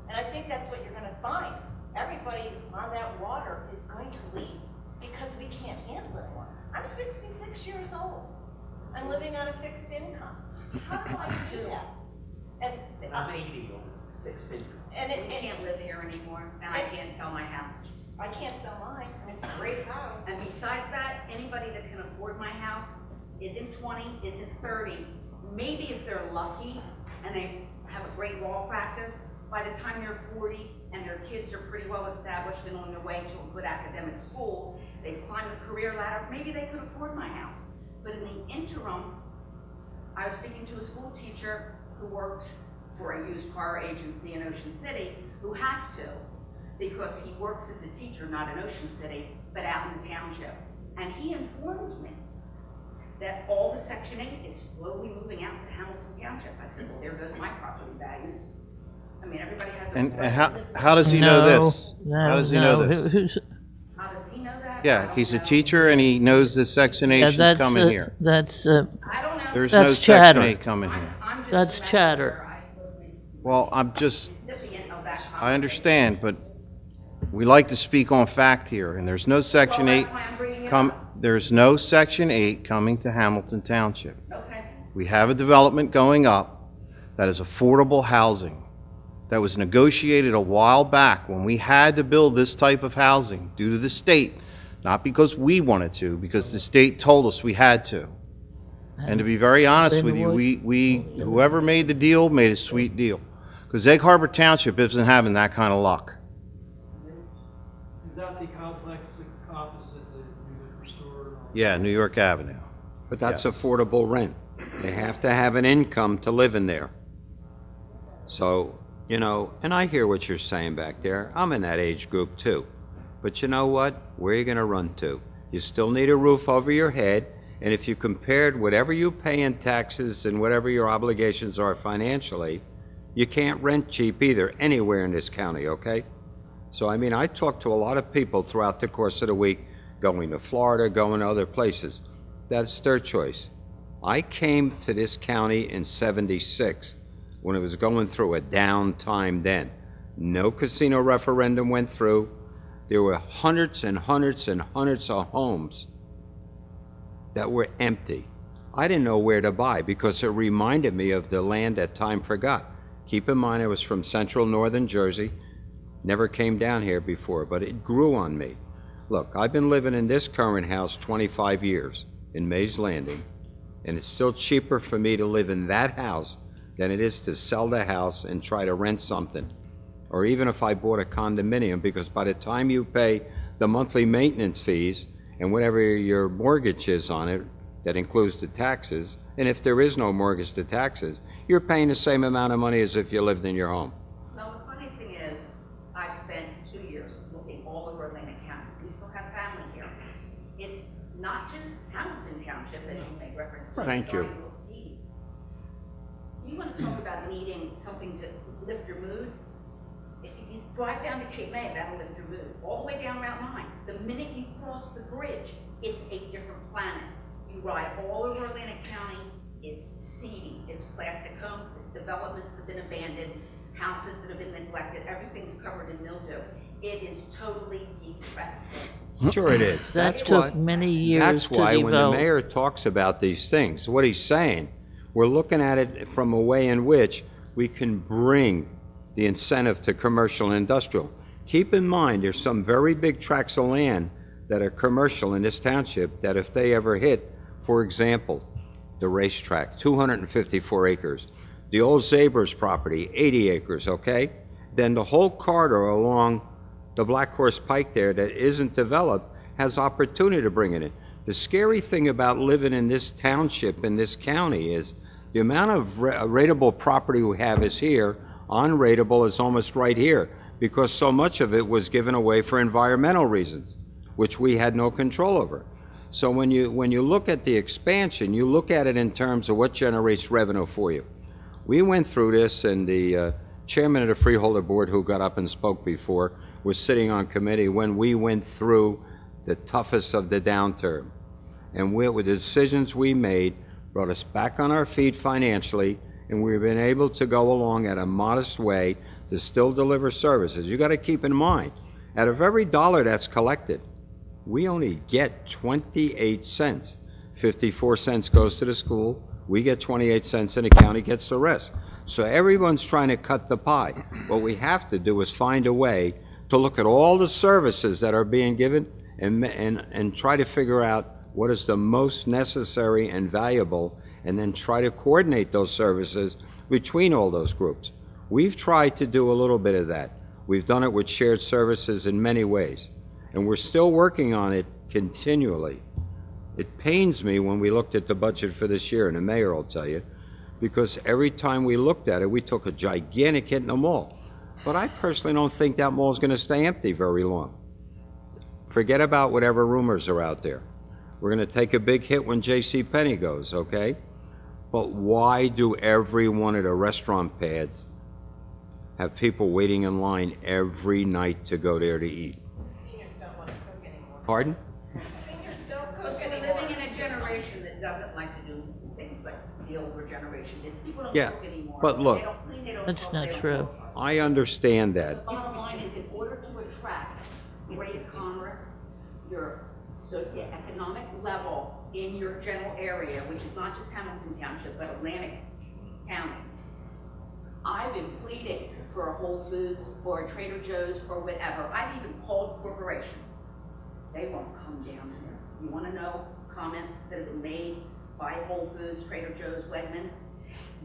and I think that's what you're going to find. Everybody on that water is going to leave because we can't handle it anymore. I'm 66 years old. I'm living on a fixed income. How do I do that? And I'm 80 on fixed income. And we can't live here anymore, and I can't sell my house. I can't sell mine, and it's a great house. And besides that, anybody that can afford my house isn't 20, isn't 30. Maybe if they're lucky and they have a great law practice, by the time they're 40 and their kids are pretty well established and on their way to a good academic school, they've climbed the career ladder, maybe they could afford my house. But in the interim, I was speaking to a school teacher who works for a used car agency in Ocean City, who has to, because he works as a teacher, not in Ocean City, but out in the township. And he informed me that all the Section 8 is slowly moving out to Hamilton Township. I said, well, there goes my property values. I mean, everybody has a And right how, to live. how does he know this? How does he know no. this? How does he know that? I Yeah, don't he's a know. teacher and he knows that Section 8 is coming here. That's, I don't know. There's no That's Section chatter. 8 coming here. I'm just That's a chatter. messenger. I'm supposed to be Well, I'm just, recipient of that I conversation. understand, but we like to speak on fact here, and there's no Section Well, 8 that's why I'm bringing it come, up. there's no Section 8 coming to Hamilton Township. Okay. We have a development going up that is affordable housing that was negotiated a while back when we had to build this type of housing due to the state, not because we wanted to, because the state told us we had to. And to be very honest with you, whoever made the deal made a sweet deal. Because Egg Harbor Township isn't having that kind of luck. Is that the complex opposite the new liquor store? Yeah, New York Avenue. But that's Yes. affordable rent. They have to have an income to live in there. So, you know, and I hear what you're saying back there. I'm in that age group too. But you know what? Where are you going to run to? You still need a roof over your head. And if you compared whatever you pay in taxes and whatever your obligations are financially, you can't rent cheap either anywhere in this county, okay? So, I mean, I talk to a lot of people throughout the course of the week, going to Florida, going to other places. That's their choice. I came to this county in '76 when it was going through a down time then. No casino referendum went through. There were hundreds and hundreds and hundreds of homes that were empty. I didn't know where to buy because it reminded me of the land that time forgot. Keep in mind I was from central northern Jersey, never came down here before, but it grew on me. Look, I've been living in this current house 25 years in Mays Landing, and it's still cheaper for me to live in that house than it is to sell the house and try to rent something. Or even if I bought a condominium, because by the time you pay the monthly maintenance fees and whatever your mortgage is on it, that includes the taxes, and if there is no mortgage to taxes, you're paying the same amount of money as if you lived in your home. Well, the funny thing is, I've spent 2 years looking all over Atlantic County. We still have family here. It's not just Hamilton Township that you make reference to. Thank it's you. Starting to see. You want to talk about needing something to lift your mood? If you drive down to Cape May, that'll lift your mood. All the way down Route 9. The minute you cross the bridge, it's a different planet. You ride all over Atlantic County, it's seedy, it's plastic homes, it's developments that have been abandoned, houses that have been neglected, everything's covered in mildew. It is totally depressing. Sure it is. That took many years That's to why when the develop. mayor talks about these things, what he's saying, we're looking at it from a way in which we can bring the incentive to commercial and industrial. Keep in mind, there's some very big tracts of land that are commercial in this township that if they ever hit, for example, the racetrack, 254 acres, the old Zabers property, 80 acres, okay? Then the whole corridor along the Black Horse Pike there that isn't developed has opportunity to bring it in. The scary thing about living in this township, in this county, is the amount of rateable property we have is here. Unrateable is almost right here because so much of it was given away for environmental reasons, which we had no control over. So when you look at the expansion, you look at it in terms of what generates revenue for you. We went through this, and the chairman of the Freeholder Board, who got up and spoke before, was sitting on committee when we went through the toughest of the downturn. And with the decisions we made brought us back on our feet financially, and we've been able to go along at a modest way to still deliver services. You got to keep in mind, out of every dollar that's collected, we only get 28 cents. 54 cents goes to the school, we get 28 cents, and the county gets the rest. So everyone's trying to cut the pie. What we have to do is find a way to look at all the services that are being given and try to figure out what is the most necessary and valuable, and then try to coordinate those services between all those groups. We've tried to do a little bit of that. We've done it with shared services in many ways, and we're still working on it continually. It pains me when we looked at the budget for this year, and the mayor will tell you, because every time we looked at it, we took a gigantic hit in the mall. But I personally don't think that mall is going to stay empty very long. Forget about whatever rumors are out there. We're going to take a big hit when JCPenney goes, okay? But why do every one of the restaurant pads have people waiting in line every night to go there to eat. Seniors don't want to cook anymore. Pardon? Seniors don't cook Because we're anymore. living in a generation that doesn't like to do things like the older generation did. People don't Yeah, cook anymore. but look- They don't clean, they don't That's cook, not they don't true. cook. I understand The that. bottom line is, in order to attract great commerce, your socioeconomic level in your general area, which is not just Hamilton Township, but Atlantic County. I've been pleading for a Whole Foods or a Trader Joe's or whatever. I've even called corporation. They won't come down here. You wanna know comments that have been made by Whole Foods, Trader Joe's, Wegmans?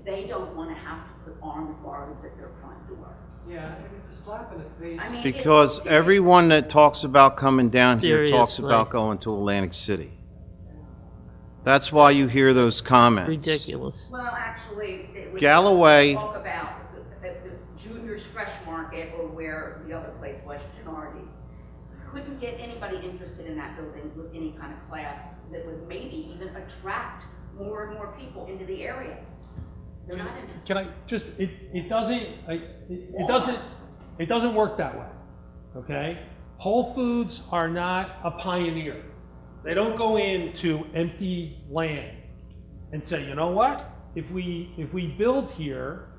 They don't wanna have to put armed guards at their front door. Yeah, I think it's a slap in the face. I mean, Because it's- everyone that talks about coming down here talks Seriously. about going to Atlantic City. That's why you hear those comments. Ridiculous. Well, actually, it was. Galloway- Talk about the Junior's Fresh Market or where the other place was, Gennardi's. Couldn't get anybody interested in that building with any kind of class that would maybe even attract more and more people into the area. They're not interested. Can I just, it doesn't work that way, okay? Whole Foods are not a pioneer. They don't go into empty land and say, you know what? If we build here,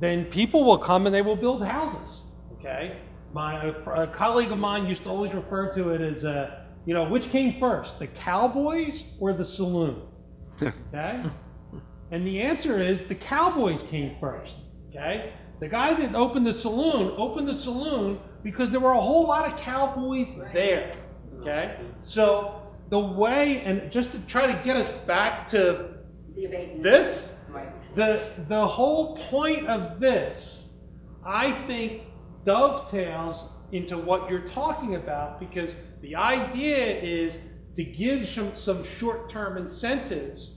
then people will come and they will build houses, okay? A colleague of mine used to always refer to it as, which came first, the Cowboys or the saloon? Okay? And the answer is the Cowboys came first, okay? The guy that opened the saloon because there were a whole lot of cowboys there, okay? So the way, and just to try to get us back to The abatement. this, Right. the whole point of this, I think, dovetails into what you're talking about, because the idea is to give some short-term incentives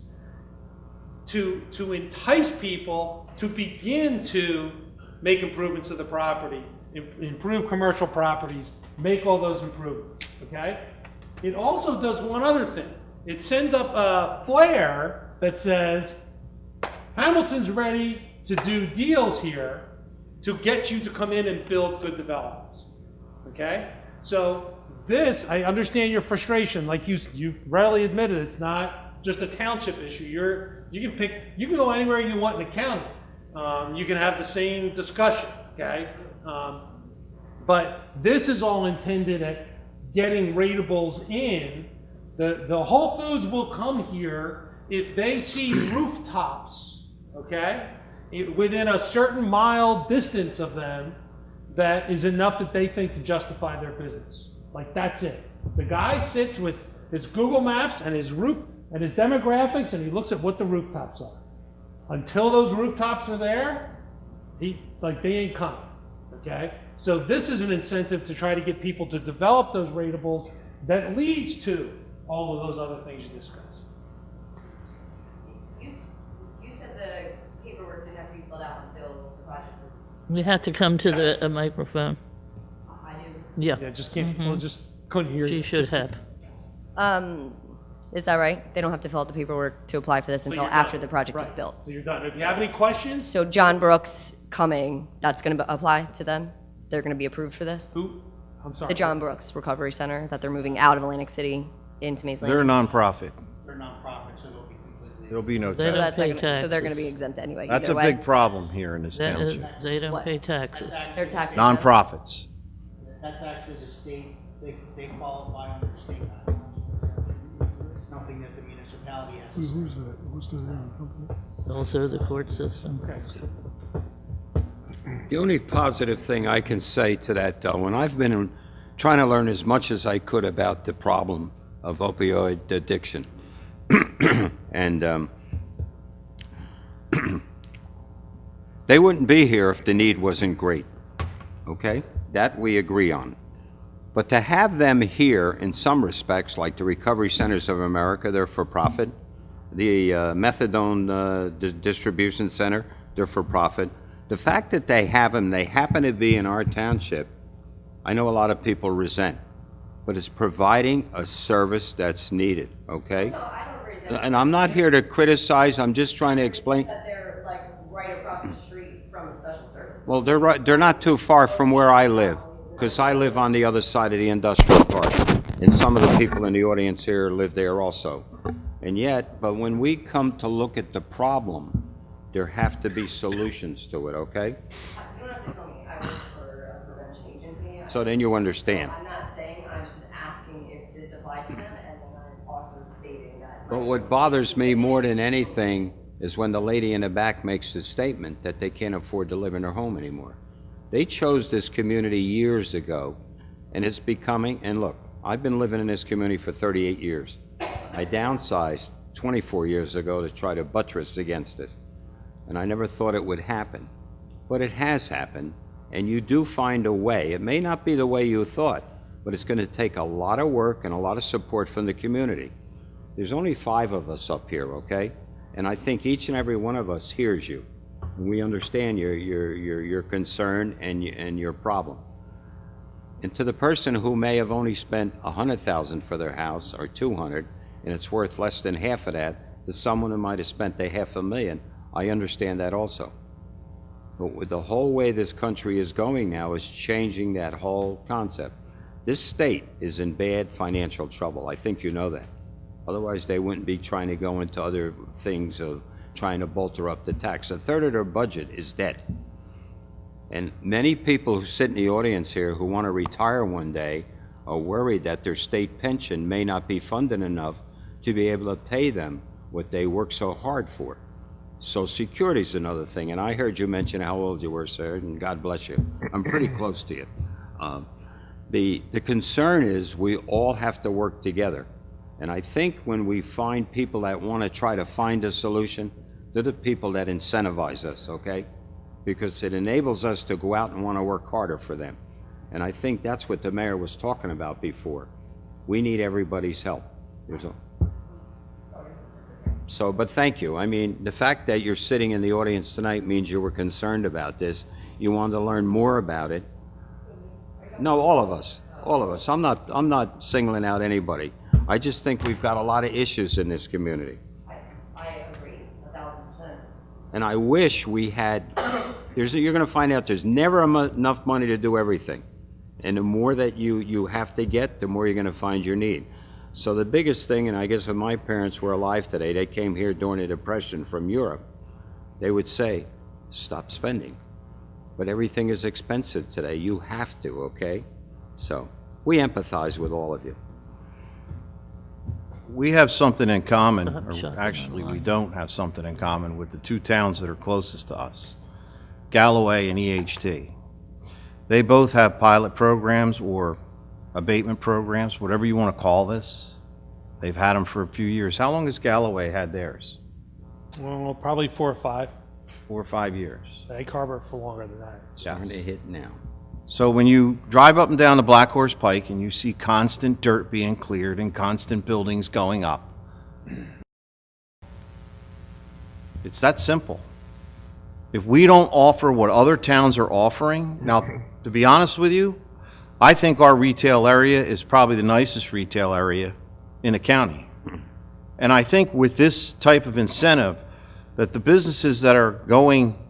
to entice people to begin to make improvements to the property, improve commercial properties, make all those improvements, okay? It also does one other thing. It sends up a flare that says, Hamilton's ready to do deals here to get you to come in and build good developments, okay? So this, I understand your frustration, like you readily admitted, it's not just a township issue. You can go anywhere you want in the county. You can have the same discussion, okay? But this is all intended at getting rateables in. The Whole Foods will come here if they see rooftops, okay, within a certain mile distance of them that is enough that they think to justify their business. Like, that's it. The guy sits with his Google Maps and his roof and his demographics, and he looks at what the rooftops are. Until those rooftops are there, they ain't coming, okay? So this is an incentive to try to get people to develop those rateables that leads to all of those other things you discussed. You said the paperwork didn't have to be filled out until the project was, You have to come to the microphone. I knew. Yeah, Yeah, just can't, well, just couldn't hear you. you should have. Is that right? They don't have to fill out the paperwork to apply for this until you're after done. the project is Right. built. So you're done. If you have any questions, So John Brooks coming, that's going to apply to them? They're going to be approved for this? who, I'm sorry. The John Brooks Recovery Center that they're moving out of Atlantic City into Mays They're a Landing? nonprofit. They're nonprofit, so they'll be completely. There'll be no They So don't tax. that's pay not gonna, so they're going to taxes. be exempt anyway. That's a either way. big problem here in this That is, township. they don't What? pay taxes. Their taxes. Nonprofits. That's actually the state, they qualify under the state guidelines. It's nothing that the municipality has. to say. Who's that? What's the name of the company? Also the court system. The only positive thing I can say to that, though, and I've been trying to learn as much as I could about the problem of opioid addiction, and they wouldn't be here if the need wasn't great, okay? That we agree on. But to have them here in some respects, like the Recovery Centers of America, they're for profit. The methadone distribution center, they're for profit. The fact that they have them, they happen to be in our township, I know a lot of people resent, but it's providing a service that's needed, okay? No, I don't resent And I'm not here to criticize, I'm just trying to explain. that they're like right across the street from a special services Well, they're not too far from where I live, because I live on the other side of the industrial park. And some of the people in the audience here live there also. And yet, but when we come to look at the problem, there have to be solutions to it, okay? You don't have to tell me. I work for a prevention agency. So then you understand. I'm not saying, I'm just asking if this applied to them, and then I'm also stating that. But what bothers me more than anything is when the lady in the back makes the statement that they can't afford to live in their home anymore. They chose this community years ago, and it's becoming, and look, I've been living in this community for 38 years. I downsized 24 years ago to try to buttress against this, and I never thought it would happen. But it has happened, and you do find a way. It may not be the way you thought, but it's going to take a lot of work and a lot of support from the community. There's only 5 of us up here, okay? And I think each and every one of us hears you. And we understand your concern and your problem. And to the person who may have only spent $100,000 for their house or $200,000, and it's worth less than half of that, to someone who might have spent $500,000, I understand that also. But with the whole way this country is going now is changing that whole concept. This state is in bad financial trouble. I think you know that. Otherwise, they wouldn't be trying to go into other things of trying to bolster up the tax. 1/3 of their budget is dead. And many people who sit in the audience here who want to retire one day are worried that their state pension may not be funded enough to be able to pay them what they work so hard for. Social Security is another thing. And I heard you mention how old you were, sir, and God bless you. I'm pretty close to you. The concern is we all have to work together. And I think when we find people that want to try to find a solution, they're the people that incentivize us, okay? Because it enables us to go out and want to work harder for them. And I think that's what the mayor was talking about before. We need everybody's help. But thank you. I mean, the fact that you're sitting in the audience tonight means you were concerned about this. You wanted to learn more about it. No, all of us. All of us. I'm not singling out anybody. I just think we've got a lot of issues in this community. I agree, 1,000%. And I wish we had, you're going to find out there's never enough money to do everything. And the more that you have to get, the more you're going to find your need. So the biggest thing, and I guess if my parents were alive today, they came here during the Depression from Europe, they would say, stop spending. But everything is expensive today. You have to, okay? So we empathize with all of you. We have something in common, or actually we don't have something in common with the 2 towns that are closest to us, Galloway and EHT. They both have pilot programs or abatement programs, whatever you want to call this. They've had them for a few years. How long has Galloway had theirs? Well, probably 4 or 5. 4 or 5 years. Egg Harbor for longer than that. Starting to hit now. So when you drive up and down the Black Horse Pike and you see constant dirt being cleared and constant buildings going up, it's that simple. If we don't offer what other towns are offering, now, to be honest with you, I think our retail area is probably the nicest retail area in the county. And I think with this type of incentive, that the businesses that are going,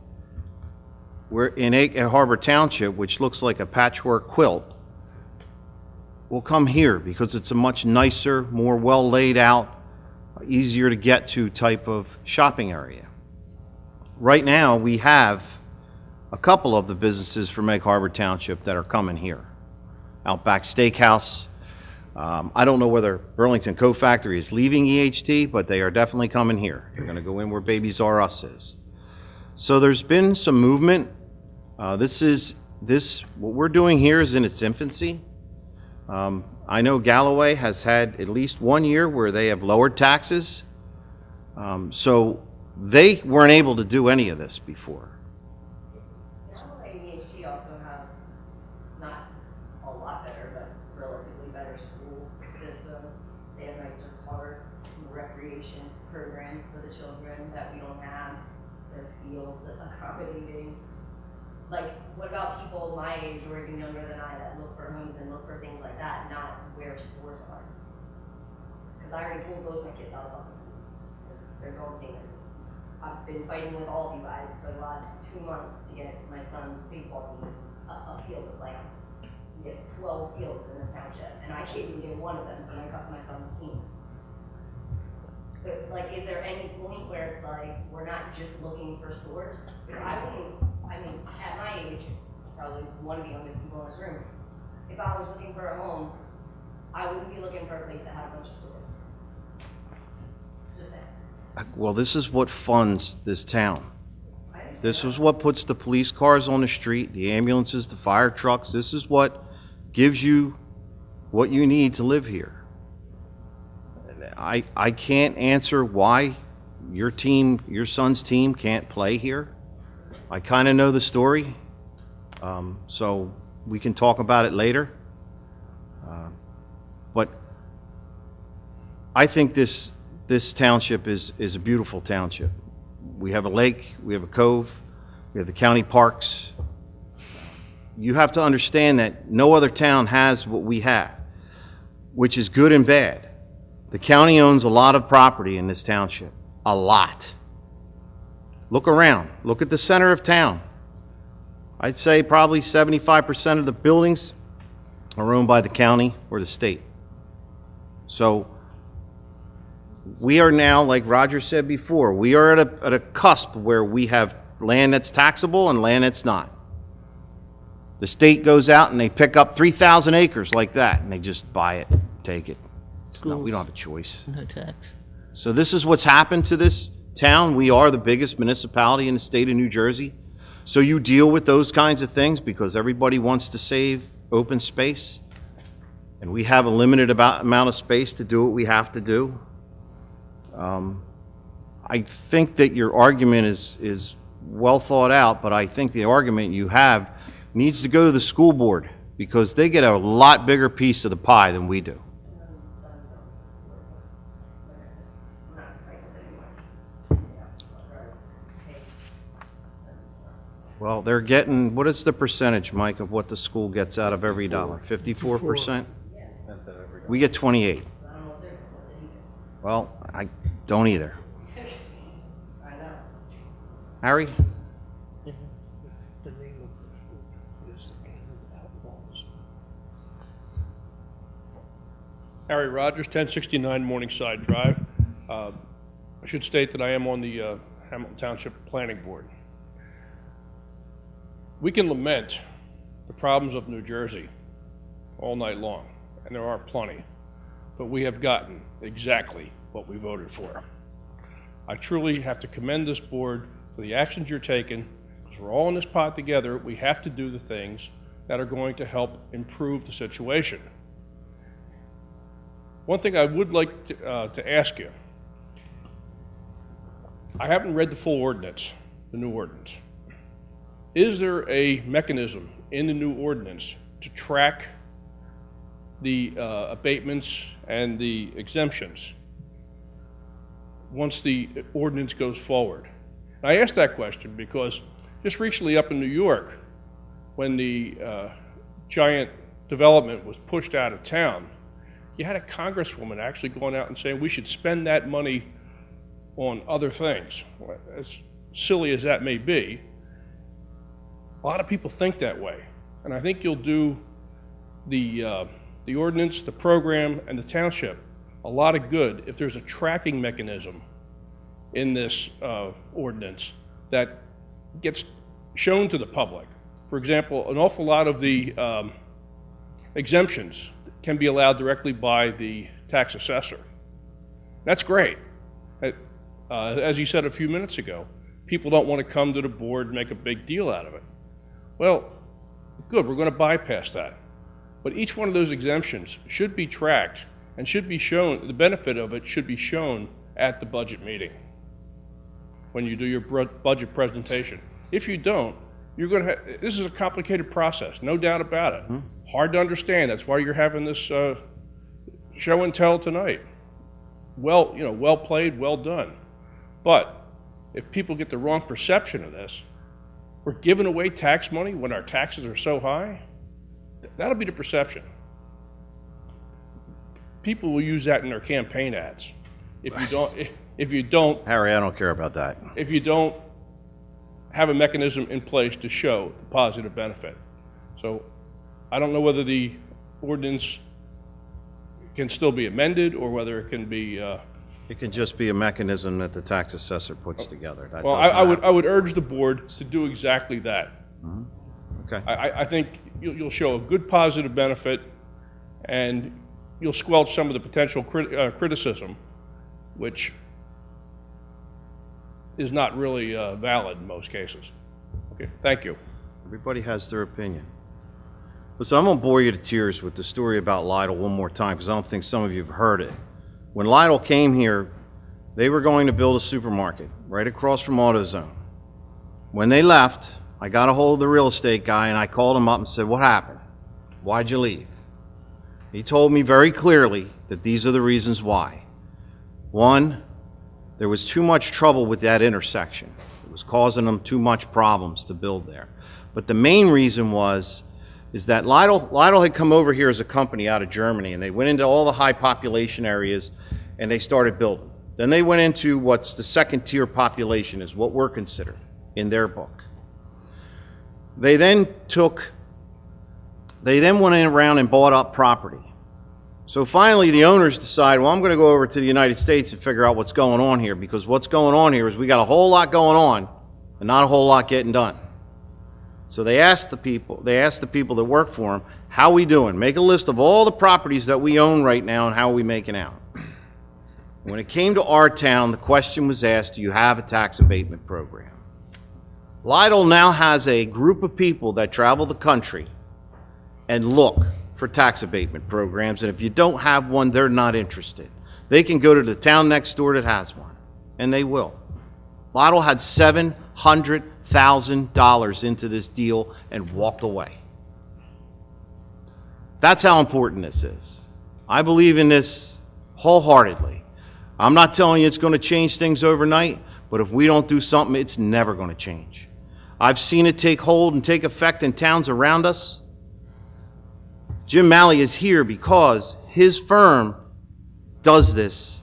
we're in Egg Harbor Township, which looks like a patchwork quilt, will come here because it's a much nicer, more well laid out, easier to get to type of shopping area. Right now, we have a couple of the businesses from Egg Harbor Township that are coming here. Outback Steakhouse. I don't know whether Burlington Coat Factory is leaving EHT, but they are definitely coming here. They're going to go in where Babies R Us is. So there's been some movement. What we're doing here is in its infancy. I know Galloway has had at least 1 year where they have lowered taxes. So they weren't able to do any of this before. Galloway and EHT also have not a lot better, but relatively better school systems. They have nicer parks, recreation programs for the children that we don't have. Their fields accommodating. Like, what about people my age or even younger than I that look for homes and look for things like that, not where stores are? Because I already pulled both my kids out of public schools. They're going to St. Vincent's. I've been fighting with all of you guys for the last 2 months to get my son's baseball team a field to play on. We get 12 fields in this township, and I can't even get one of them when I got my son's team. But, like, is there any point where it's like, we're not just looking for stores? Because I mean, at my age, probably one of the youngest people in this room, if I was looking for a home, I wouldn't be looking for a place that had a bunch of stores. Just saying. Well, this is what funds this town. This is what puts the police cars on the street, the ambulances, the fire trucks. This is what gives you what you need to live here. I can't answer why your team, your son's team, can't play here. I kind of know the story, so we can talk about it later. But I think this township is a beautiful township. We have a lake, we have a cove, we have the county parks. You have to understand that no other town has what we have, which is good and bad. The county owns a lot of property in this township, a lot. Look around, look at the center of town. I'd say probably 75% of the buildings are owned by the county or the state. So we are now, like Roger said before, we are at a cusp where we have land that's taxable and land that's not. The state goes out and they pick up 3,000 acres like that, and they just buy it, take it. No, we don't have a choice. No tax. So this is what's happened to this town. We are the biggest municipality in the state of New Jersey. So you deal with those kinds of things because everybody wants to save open space. And we have a limited amount of space to do what we have to do. I think that your argument is well thought out, but I think the argument you have needs to go to the school board because they get a lot bigger piece of the pie than we do. Well, they're getting, what is the percentage, Mike, of what the school gets out of every dollar? 54%? We get 28. Well, I don't either. Harry? Harry Rogers, 1069 Morningside Drive. I should state that I am on the Hamilton Township Planning Board. We can lament the problems of New Jersey all night long, and there are plenty, but we have gotten exactly what we voted for. I truly have to commend this board for the actions you're taking, because we're all in this pot together. We have to do the things that are going to help improve the situation. One thing I would like to ask you, I haven't read the full ordinance, the new ordinance. Is there a mechanism in the new ordinance to track the abatements and the exemptions once the ordinance goes forward? And I ask that question because just recently up in New York, when the giant development was pushed out of town, you had a congresswoman actually going out and saying we should spend that money on other things. As silly as that may be, a lot of people think that way. And I think you'll do the ordinance, the program, and the township a lot of good if there's a tracking mechanism in this ordinance that gets shown to the public. For example, an awful lot of the exemptions can be allowed directly by the tax assessor. That's great. As you said a few minutes ago, people don't want to come to the board and make a big deal out of it. Well, good, we're going to bypass that. But each one of those exemptions should be tracked and should be shown, the benefit of it should be shown at the budget meeting when you do your budget presentation. If you don't, you're going to have, this is a complicated process, no doubt about it. Hard to understand, that's why you're having this show and tell tonight. Well, you know, well played, well done. But if people get the wrong perception of this, we're giving away tax money when our taxes are so high, that'll be the perception. People will use that in their campaign ads. If you don't, if you don't Harry, I don't care about that. if you don't have a mechanism in place to show the positive benefit. So I don't know whether the ordinance can still be amended or whether it can be, It can just be a mechanism that the tax assessor puts together. That well, doesn't I happen. would urge the board to do exactly that. Okay. I think you'll show a good positive benefit, and you'll squelch some of the potential criticism, which is not really valid in most cases. Okay, thank you. Everybody has their opinion. Listen, I'm going to bore you to tears with the story about Lidl one more time because I don't think some of you have heard it. When Lidl came here, they were going to build a supermarket right across from AutoZone. When they left, I got a hold of the real estate guy and I called him up and said, "What happened? Why'd you leave?" He told me very clearly that these are the reasons why. One, there was too much trouble with that intersection. It was causing them too much problems to build there. But the main reason is that Lidl had come over here as a company out of Germany, and they went into all the high population areas and they started building. Then they went into what's the second tier population, is what we're considered in their book. They then went around and bought up property. So finally the owners decide, well, I'm going to go over to the United States and figure out what's going on here, because what's going on here is we got a whole lot going on and not a whole lot getting done. So they asked the people that work for them, how we doing? Make a list of all the properties that we own right now and how are we making out? When it came to our town, the question was asked, do you have a tax abatement program? Lidl now has a group of people that travel the country and look for tax abatement programs, and if you don't have one, they're not interested. They can go to the town next door that has one, and they will. Lidl had $700,000 into this deal and walked away. That's how important this is. I believe in this wholeheartedly. I'm not telling you it's going to change things overnight, but if we don't do something, it's never going to change. I've seen it take hold and take effect in towns around us. Jim Malley is here because his firm does this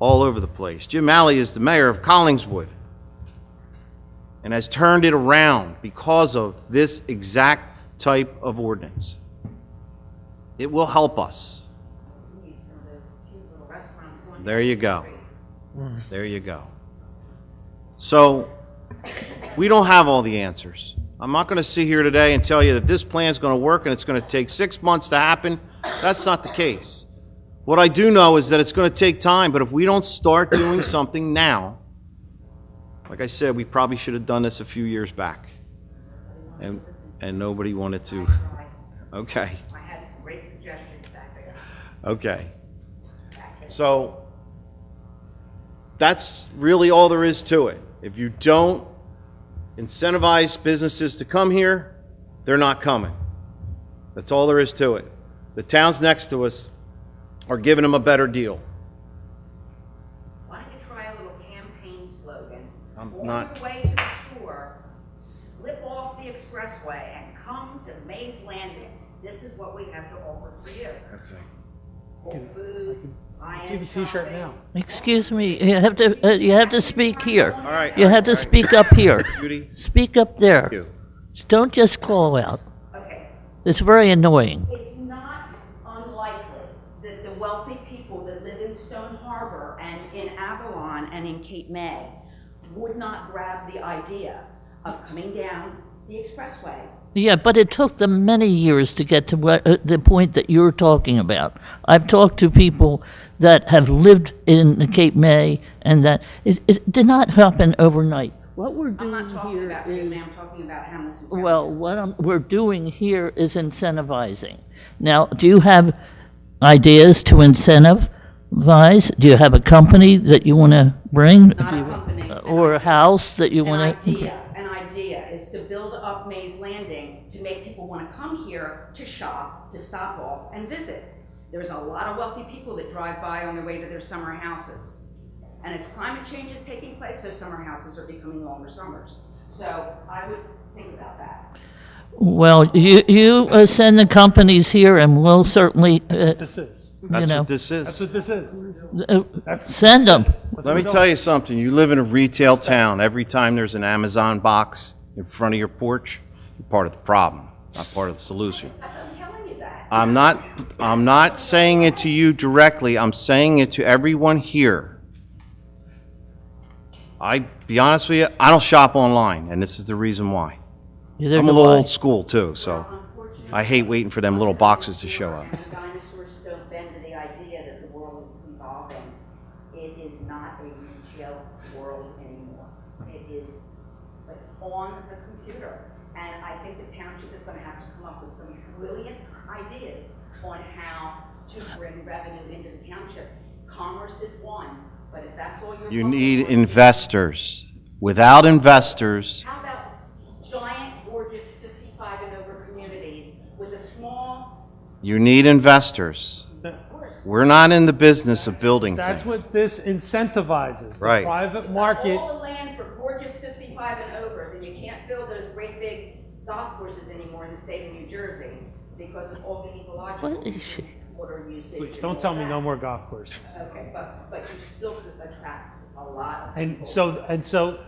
all over the place. Jim Malley is the mayor of Collingswood and has turned it around because of this exact type of ordinance. It will help us. There you go. There you go. So, we don't have all the answers. I'm not going to sit here today and tell you that this plan is going to work and it's going to take 6 months to happen. That's not the case. What I do know is that it's going to take time, but if we don't start doing something now, like I said, we probably should have done this a few years back. And nobody wanted to. Okay. I had some great suggestions back there. Okay. So, that's really all there is to it. If you don't incentivize businesses to come here, they're not coming. That's all there is to it. The towns next to us are giving them a better deal. Why don't you try a little campaign slogan? I'm On not- your way to the shore, slip off the expressway and come to Mays Landing. This is what we have to offer for you. Okay. Whole Foods, See the T-shirt now. Excuse me, you have to speak here. All right. You have to speak up here. Judy, Speak up there. thank you. Don't just call out. Okay. It's very annoying. It's not unlikely that the wealthy people that live in Stone Harbor and in Avalon and in Cape May would not grab the idea of coming down the expressway. Yeah, but it took them many years to get to the point that you're talking about. I've talked to people that have lived in Cape May, and that it did not happen overnight. What we're I'm doing not talking here about is, you, ma'am, I'm talking about Hamilton Township. well, what we're doing here is incentivizing. Now, do you have ideas to incentivize? Do you have a company that you want to bring? Not a company. Or a house that you want to? An idea is to build up Mays Landing to make people want to come here to shop, to stop off and visit. There's a lot of wealthy people that drive by on their way to their summer houses. And as climate change is taking place, those summer houses are becoming longer summers. So I would think about that. Well, you send the companies here, and we'll certainly. This is. That's know. what this That's is. what this is. Send them. Let me tell you something. You live in a retail town. Every time there's an Amazon box in front of your porch, you're part of the problem, not part of the solution. I'm telling you that. I'm not saying it to you directly. I'm saying it to everyone here. Be honest with you, I don't shop online, and this is the reason why. Neither I'm a do little I. old school too, so I hate waiting for them little boxes to show up. And the dinosaurs don't bend to the idea that the world is evolving. It is not a retail world anymore. It's on the computer. And I think the township is gonna have to come up with some brilliant ideas on how to bring revenue into the township. Commerce is one, but if that's all you're. You focused need on- investors. Without investors, How about giant, gorgeous 55 and over communities with a small, you need investors. of course, We're not in the business of building That's things. what this incentivizes. The Right. private market. all the land for gorgeous 55 and overs, and you can't build those great big golf courses anymore in the state of New Jersey because of all the ecological What is she- water usage. Please, and don't all tell me that. no more golf course. Okay, but you still could attract a lot of And people. so,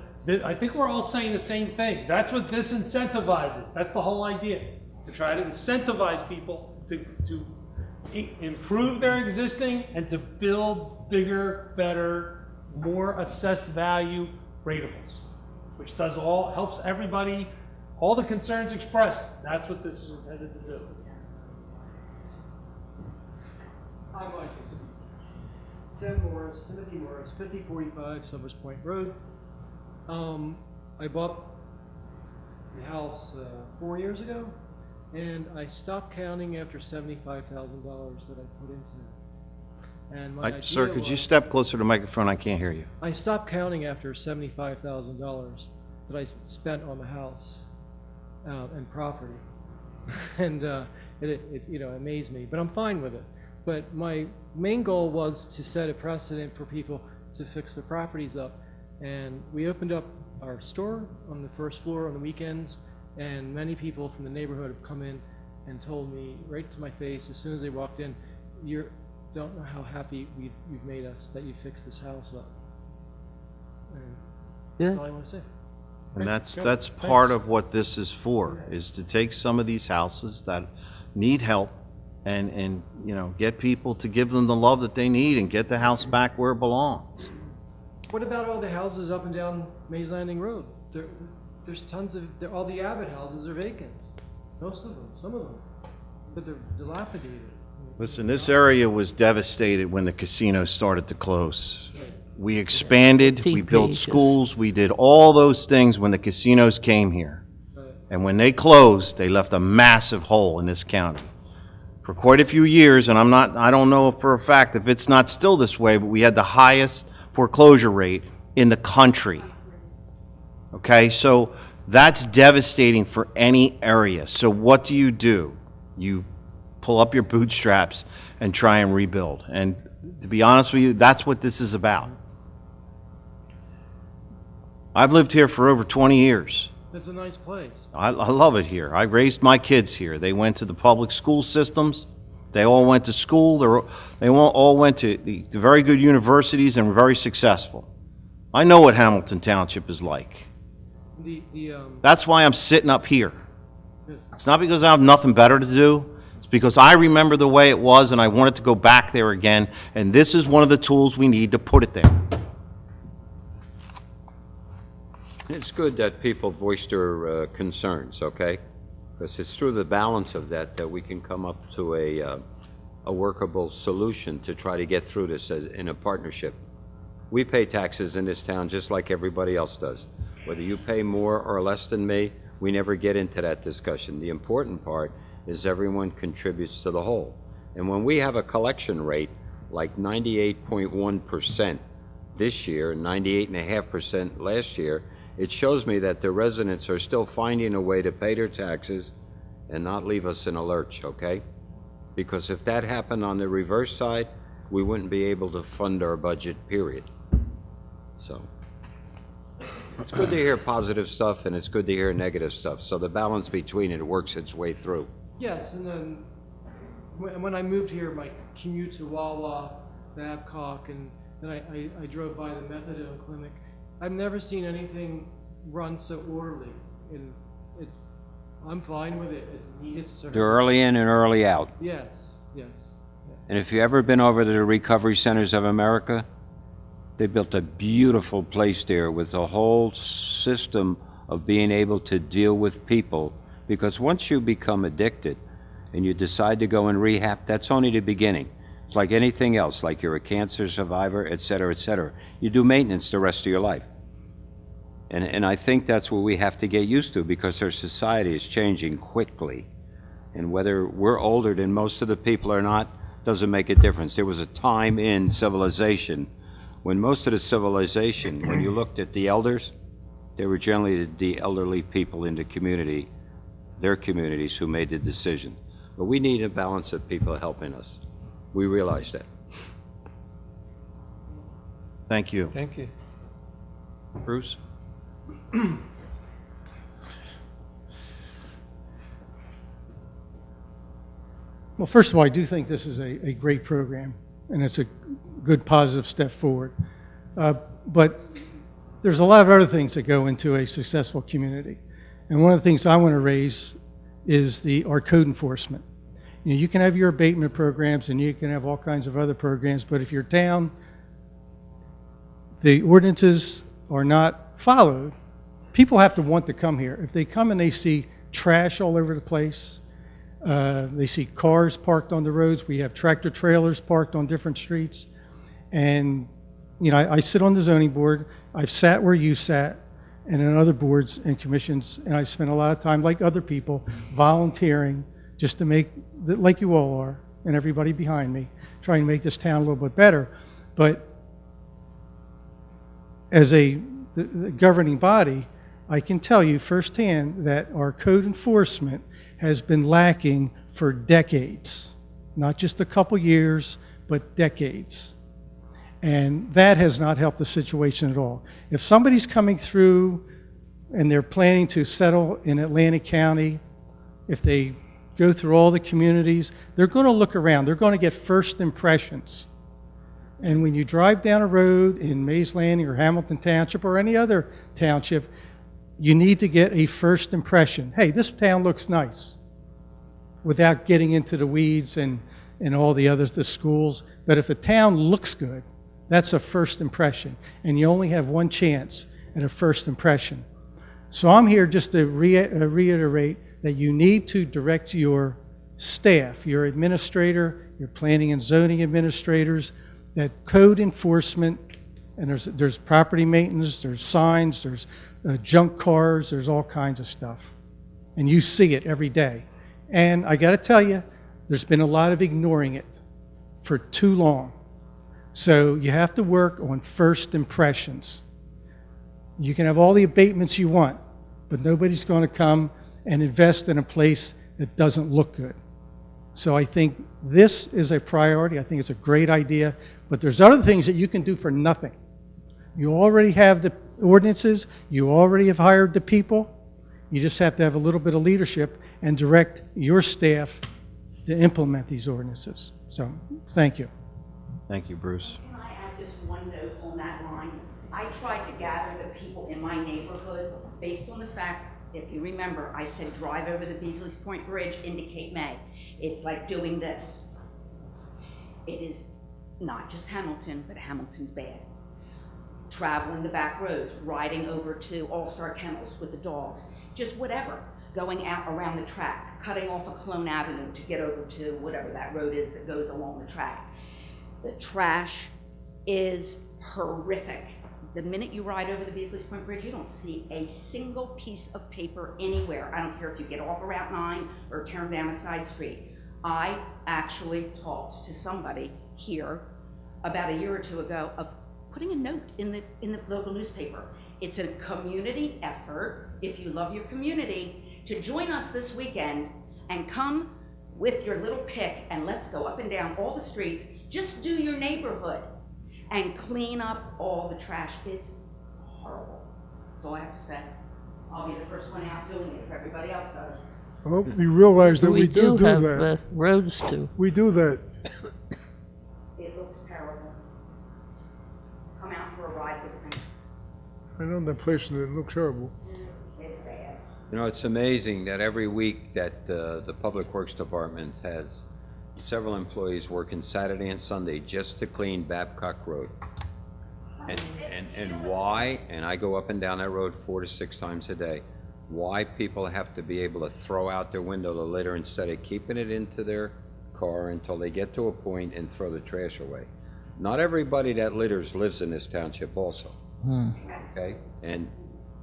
I think we're all saying the same thing. That's what this incentivizes. That's the whole idea, to try to incentivize people to improve their existing and to build bigger, better, more assessed value rateables, which helps everybody, all the concerns expressed. That's what this is intended to do. Hi, Mike. Timothy Morris, 5045 Summers Point Road. I bought the house 4 years ago, and I stopped counting after $75,000 that I put into it. And my Sir, idea could you was- step closer to the microphone? I can't hear you. I stopped counting after $75,000 that I spent on the house and property, and it amazed me. But I'm fine with it. But my main goal was to set a precedent for people to fix their properties up. And we opened up our store on the first floor on the weekends, and many people from the neighborhood have come in and told me right to my face as soon as they walked in, you don't know how happy you've made us that you fixed this house up. And that's all I want to say. And that's part of what this is for, is to take some of these houses that need help and get people to give them the love that they need and get the house back where it belongs. What about all the houses up and down Mays Landing Road? There's tons of, all the Abbott houses are vacant. Most of them, some of them, but they're dilapidated. Listen, this area was devastated when the casino started to close. We expanded, we built schools, we did all those things when the casinos came here. And when they closed, they left a massive hole in this county. For quite a few years, and I don't know for a fact if it's not still this way, but we had the highest foreclosure rate in the country. Okay, so that's devastating for any area. So what do? You pull up your bootstraps and try and rebuild. And to be honest with you, that's what this is about. I've lived here for over 20 years. It's a nice place. I love it here. I raised my kids here. They went to the public school systems. They all went to school. They all went to the very good universities and were very successful. I know what Hamilton Township is like. That's why I'm sitting up here. Yes. It's not because I have nothing better to do. It's because I remember the way it was and I wanted to go back there again. And this is one of the tools we need to put it there. It's good that people voice their concerns, okay? Because it's through the balance of that we can come up to a workable solution to try to get through this as in a partnership. We pay taxes in this town just like everybody else does. Whether you pay more or less than me, we never get into that discussion. The important part is everyone contributes to the whole. And when we have a collection rate like 98.1% this year, 98.5% last year, it shows me that the residents are still finding a way to pay their taxes and not leave us in a lurch, okay? Because if that happened on the reverse side, we wouldn't be able to fund our budget, period. So, it's good to hear positive stuff and it's good to hear negative stuff. So the balance between it works its way through. Yes, and then when I moved here, my commute to Wawa, Babcock, and then I drove by the methadone clinic. I've never seen anything run so orderly, and I'm fine with it. It's needed service. They're early in and early out. Yes, yes. And if you've ever been over to the Recovery Centers of America, they built a beautiful place there with a whole system of being able to deal with people. Because once you become addicted and you decide to go in rehab, that's only the beginning. It's like anything else, like you're a cancer survivor, et cetera, et cetera. You do maintenance the rest of your life. And I think that's what we have to get used to, because our society is changing quickly. And whether we're older than most of the people or not doesn't make a difference. There was a time in civilization when most of the civilization, when you looked at the elders, they were generally the elderly people in the community, their communities, who made the decision. But we need a balance of people helping us. We realize that. Thank you. Thank you. Bruce? Well, first of all, I do think this is a great program, and it's a good positive step forward. But there's a lot of other things that go into a successful community. And one of the things I want to raise is our code enforcement. You know, you can have your abatement programs and you can have all kinds of other programs, but if your town, the ordinances are not followed, people have to want to come here. If they come and they see trash all over the place, they see cars parked on the roads, we have tractor trailers parked on different streets, and you know, I sit on the zoning board, I've sat where you sat, and in other boards and commissions, and I spent a lot of time, like other people, volunteering just to make, like you all are, and everybody behind me, trying to make this town a little bit better. But as the governing body, I can tell you firsthand that our code enforcement has been lacking for decades, not just a couple years, but decades. And that has not helped the situation at all. If somebody's coming through and they're planning to settle in Atlantic County, if they go through all the communities, they're going to look around. They're going to get first impressions. And when you drive down a road in Mays Landing or Hamilton Township or any other township, you need to get a first impression. Hey, this town looks nice, without getting into the weeds and all the others, the schools. But if a town looks good, that's a first impression. And you only have one chance at a first impression. So I'm here just to reiterate that you need to direct your staff, your administrator, your planning and zoning administrators, that code enforcement, and there's property maintenance, there's signs, there's junk cars, there's all kinds of stuff. And you see it every day. And I got to tell you, there's been a lot of ignoring it for too long. So you have to work on first impressions. You can have all the abatements you want, but nobody's going to come and invest in a place that doesn't look good. So I think this is a priority. I think it's a great idea, but there's other things that you can do for nothing. You already have the ordinances. You already have hired the people. You just have to have a little bit of leadership and direct your staff to implement these ordinances. So thank you. Thank you, Bruce. Can I add just one note on that line? I tried to gather the people in my neighborhood based on the fact, if you remember, I said drive over the Beasley's Point Bridge into Cape May. It's like doing this. It is not just Hamilton, but Hamilton's bad. Traveling the back roads, riding over to All-Star Kennels with the dogs, just whatever. Going out around the track, cutting off a Cologne Avenue to get over to whatever that road is that goes along the track. The trash is horrific. The minute you ride over the Beasley's Point Bridge, you don't see a single piece of paper anywhere. I don't care if you get off of Route 9 or turn down a side street. I actually talked to somebody here about a year or two ago of putting a note in the local newspaper. It's a community effort, if you love your community, to join us this weekend and come with your little pick and let's go up and down all the streets. Just do your neighborhood and clean up all the trash. It's horrible. That's all I have to say. I'll be the first one out doing it if everybody else does. Well, you realize that we do have that. roads too. We do that. It looks terrible. Come out for a ride with me. I know that places that look terrible. It's bad. You know, it's amazing that every week that the Public Works Department has several employees working Saturday and Sunday just to clean Babcock Road. And why, and I go up and down that road 4 to 6 times a day, why people have to be able to throw out their window the litter instead of keeping it into their car until they get to a point and throw the trash away. Not everybody that litters lives in this township also, okay? And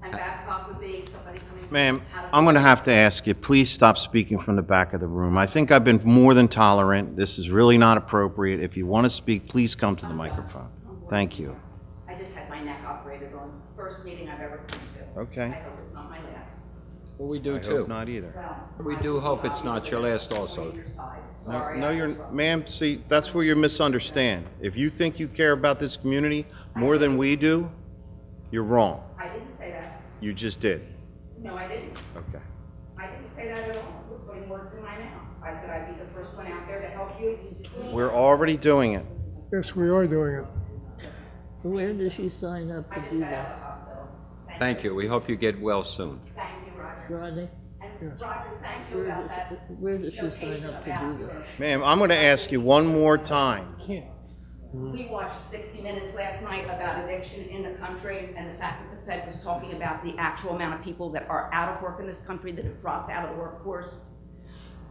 Babcock would be somebody coming. Ma'am, I'm going to have to ask you, please stop speaking from the back of the room. I think I've been more than tolerant. This is really not appropriate. If you want to speak, please come to the microphone. Thank you. I just had my neck operated on, first meeting I've ever come to. Okay. I hope it's not my last. well, we do I too. hope not either. Well, We do hope it's not your last also. Sorry. No, I you're, was wrong. ma'am, see, that's where you misunderstand. If you think you care about this community more than we do, you're wrong. I didn't say that. You just did. No, I didn't. Okay. I didn't say that at all. You're putting words in my mouth. I said I'd be the first one out there to help you. We're already doing it. Yes, we are doing it. Where does she sign up I to just do got out of this? the hospital. Thank you. We hope you get well soon. Thank you, Roger. Rodney, And Roger, thank you about that. where does she sign notation up to about do this? Ma'am, I'm going to ask you one more time. We watched 60 Minutes last night about addiction in the country and the fact that the Fed was talking about the actual amount of people that are out of work in this country that have dropped out of the workforce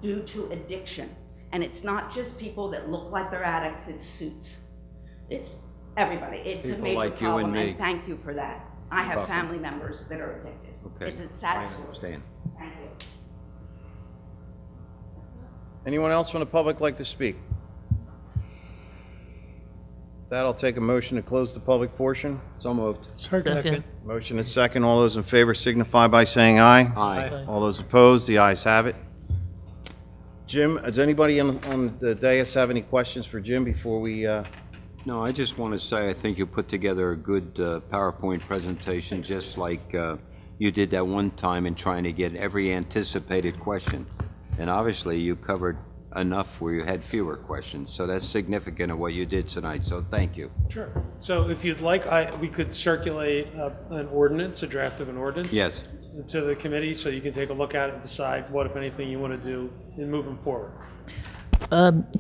due to addiction. And it's not just people that look like they're addicts, it's suits. It's everybody. It's a People major like you and problem, me. and thank you for that. I have Welcome. family members that are addicted. Okay. It's a sad I story. understand. Thank you. Anyone else from the public like to speak? That, I'll take a motion to close the public portion. So moved. Second. Motion and second. All those in favor signify by saying aye. Aye. All those opposed, the ayes have it. Jim, does anybody on the dais have any questions for Jim before we, No, I just want to say I think you put together a good PowerPoint presentation, just like you did that one time in trying to get every anticipated question. And obviously, you covered enough where you had fewer questions. So that's significant of what you did tonight, so thank you. Sure. So if you'd like, we could circulate an ordinance, a draft of an ordinance. Yes. To the committee, so you can take a look at it and decide what, if anything, you want to do in moving forward.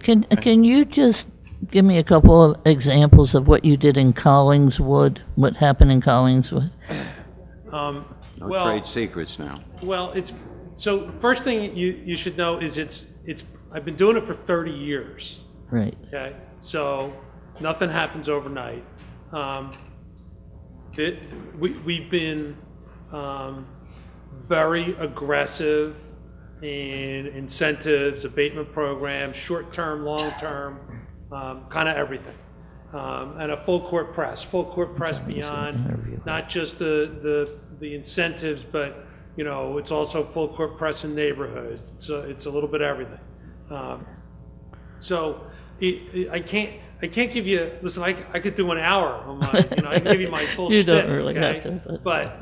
Can you just give me a couple of examples of what you did in Collingswood? What happened in Collingswood? No Well- trade secrets now. Well, so first thing you should know is I've been doing it for 30 years. Right. Okay, so nothing happens overnight. We've been very aggressive in incentives, abatement programs, short-term, long-term, kind of everything. And a full court press beyond not just the incentives, but it's also full court press in neighborhoods. It's a little bit of everything. So I can't give you. Listen, I could do an hour on my. I can give you my full You shtick, don't really okay? have to, But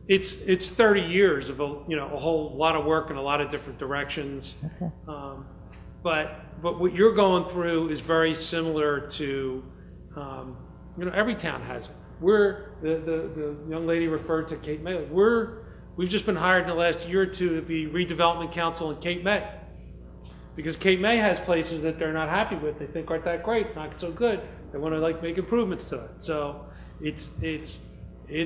it's 30 years of a whole lot of work in a lot of different directions. But what you're going through is very similar to every town has it. The young lady referred to Cape May. We've just been hired in the last year or two to be redevelopment council in Cape May. Because Cape May has places that they're not happy with. They think aren't that great, not so good. They want to make improvements to it. So it's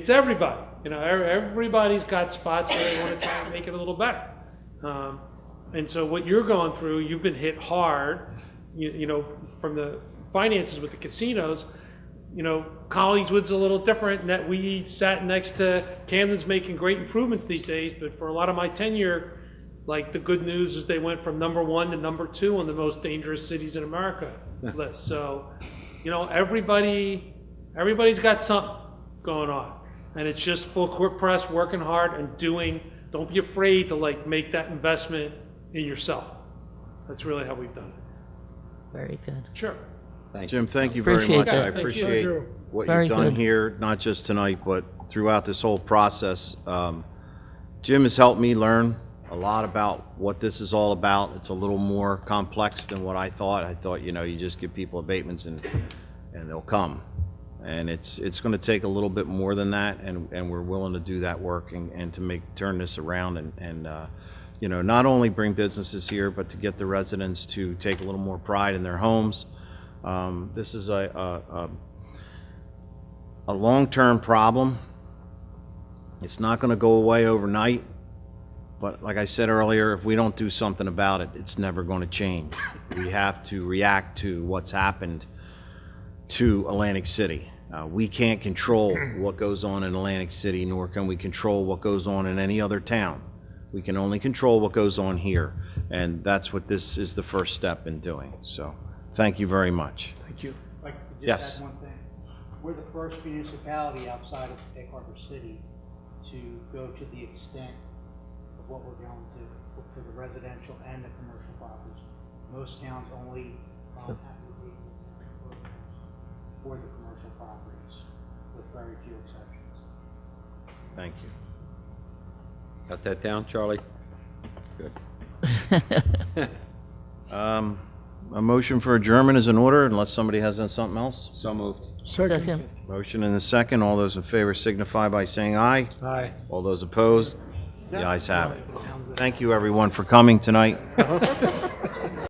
everybody. Everybody's got spots where they want to try and make it a little better. And so what you're going through, you've been hit hard. From the finances with the casinos. Collingswood's a little different in that we sat next to Camden's making great improvements these days. But for a lot of my tenure, the good news is they went from number 1 to number 2 on the most dangerous cities in America list. So, everybody's got something going on. And it's just full court press, working hard and don't be afraid to make that investment in yourself. That's really how we've done it. Very good. Sure. Jim, thank you very Appreciate much. that. I Thank you. appreciate Thank you. what Very you've done good. here, not just tonight, but throughout this whole process. Jim has helped me learn a lot about what this is all about. It's a little more complex than what I thought. I thought, you just give people abatements and they'll come. And it's going to take a little bit more than that, and we're willing to do that work and to turn this around and not only bring businesses here, but to get the residents to take a little more pride in their homes. This is a long-term problem. It's not going to go away overnight, but like I said earlier, if we don't do something about it, it's never going to change. We have to react to what's happened to Atlantic City. We can't control what goes on in Atlantic City, nor can we control what goes on in any other town. We can only control what goes on here, and that's what this is the first step in doing. So, thank you very much. Thank you. If I could just Yes. add one thing. We're the first municipality outside of Egg Harbor City to go to the extent of what we're going to for the residential and the commercial properties. Most towns only have abatement programs for the commercial properties, with very few exceptions. Thank you. Got that down, Charlie? Good. A motion for adjournment is in order, unless somebody has something else. So moved. Second. Motion and a second. All those in favor signify by saying aye. Aye. All those opposed? The ayes have it. Thank you, everyone, for coming tonight.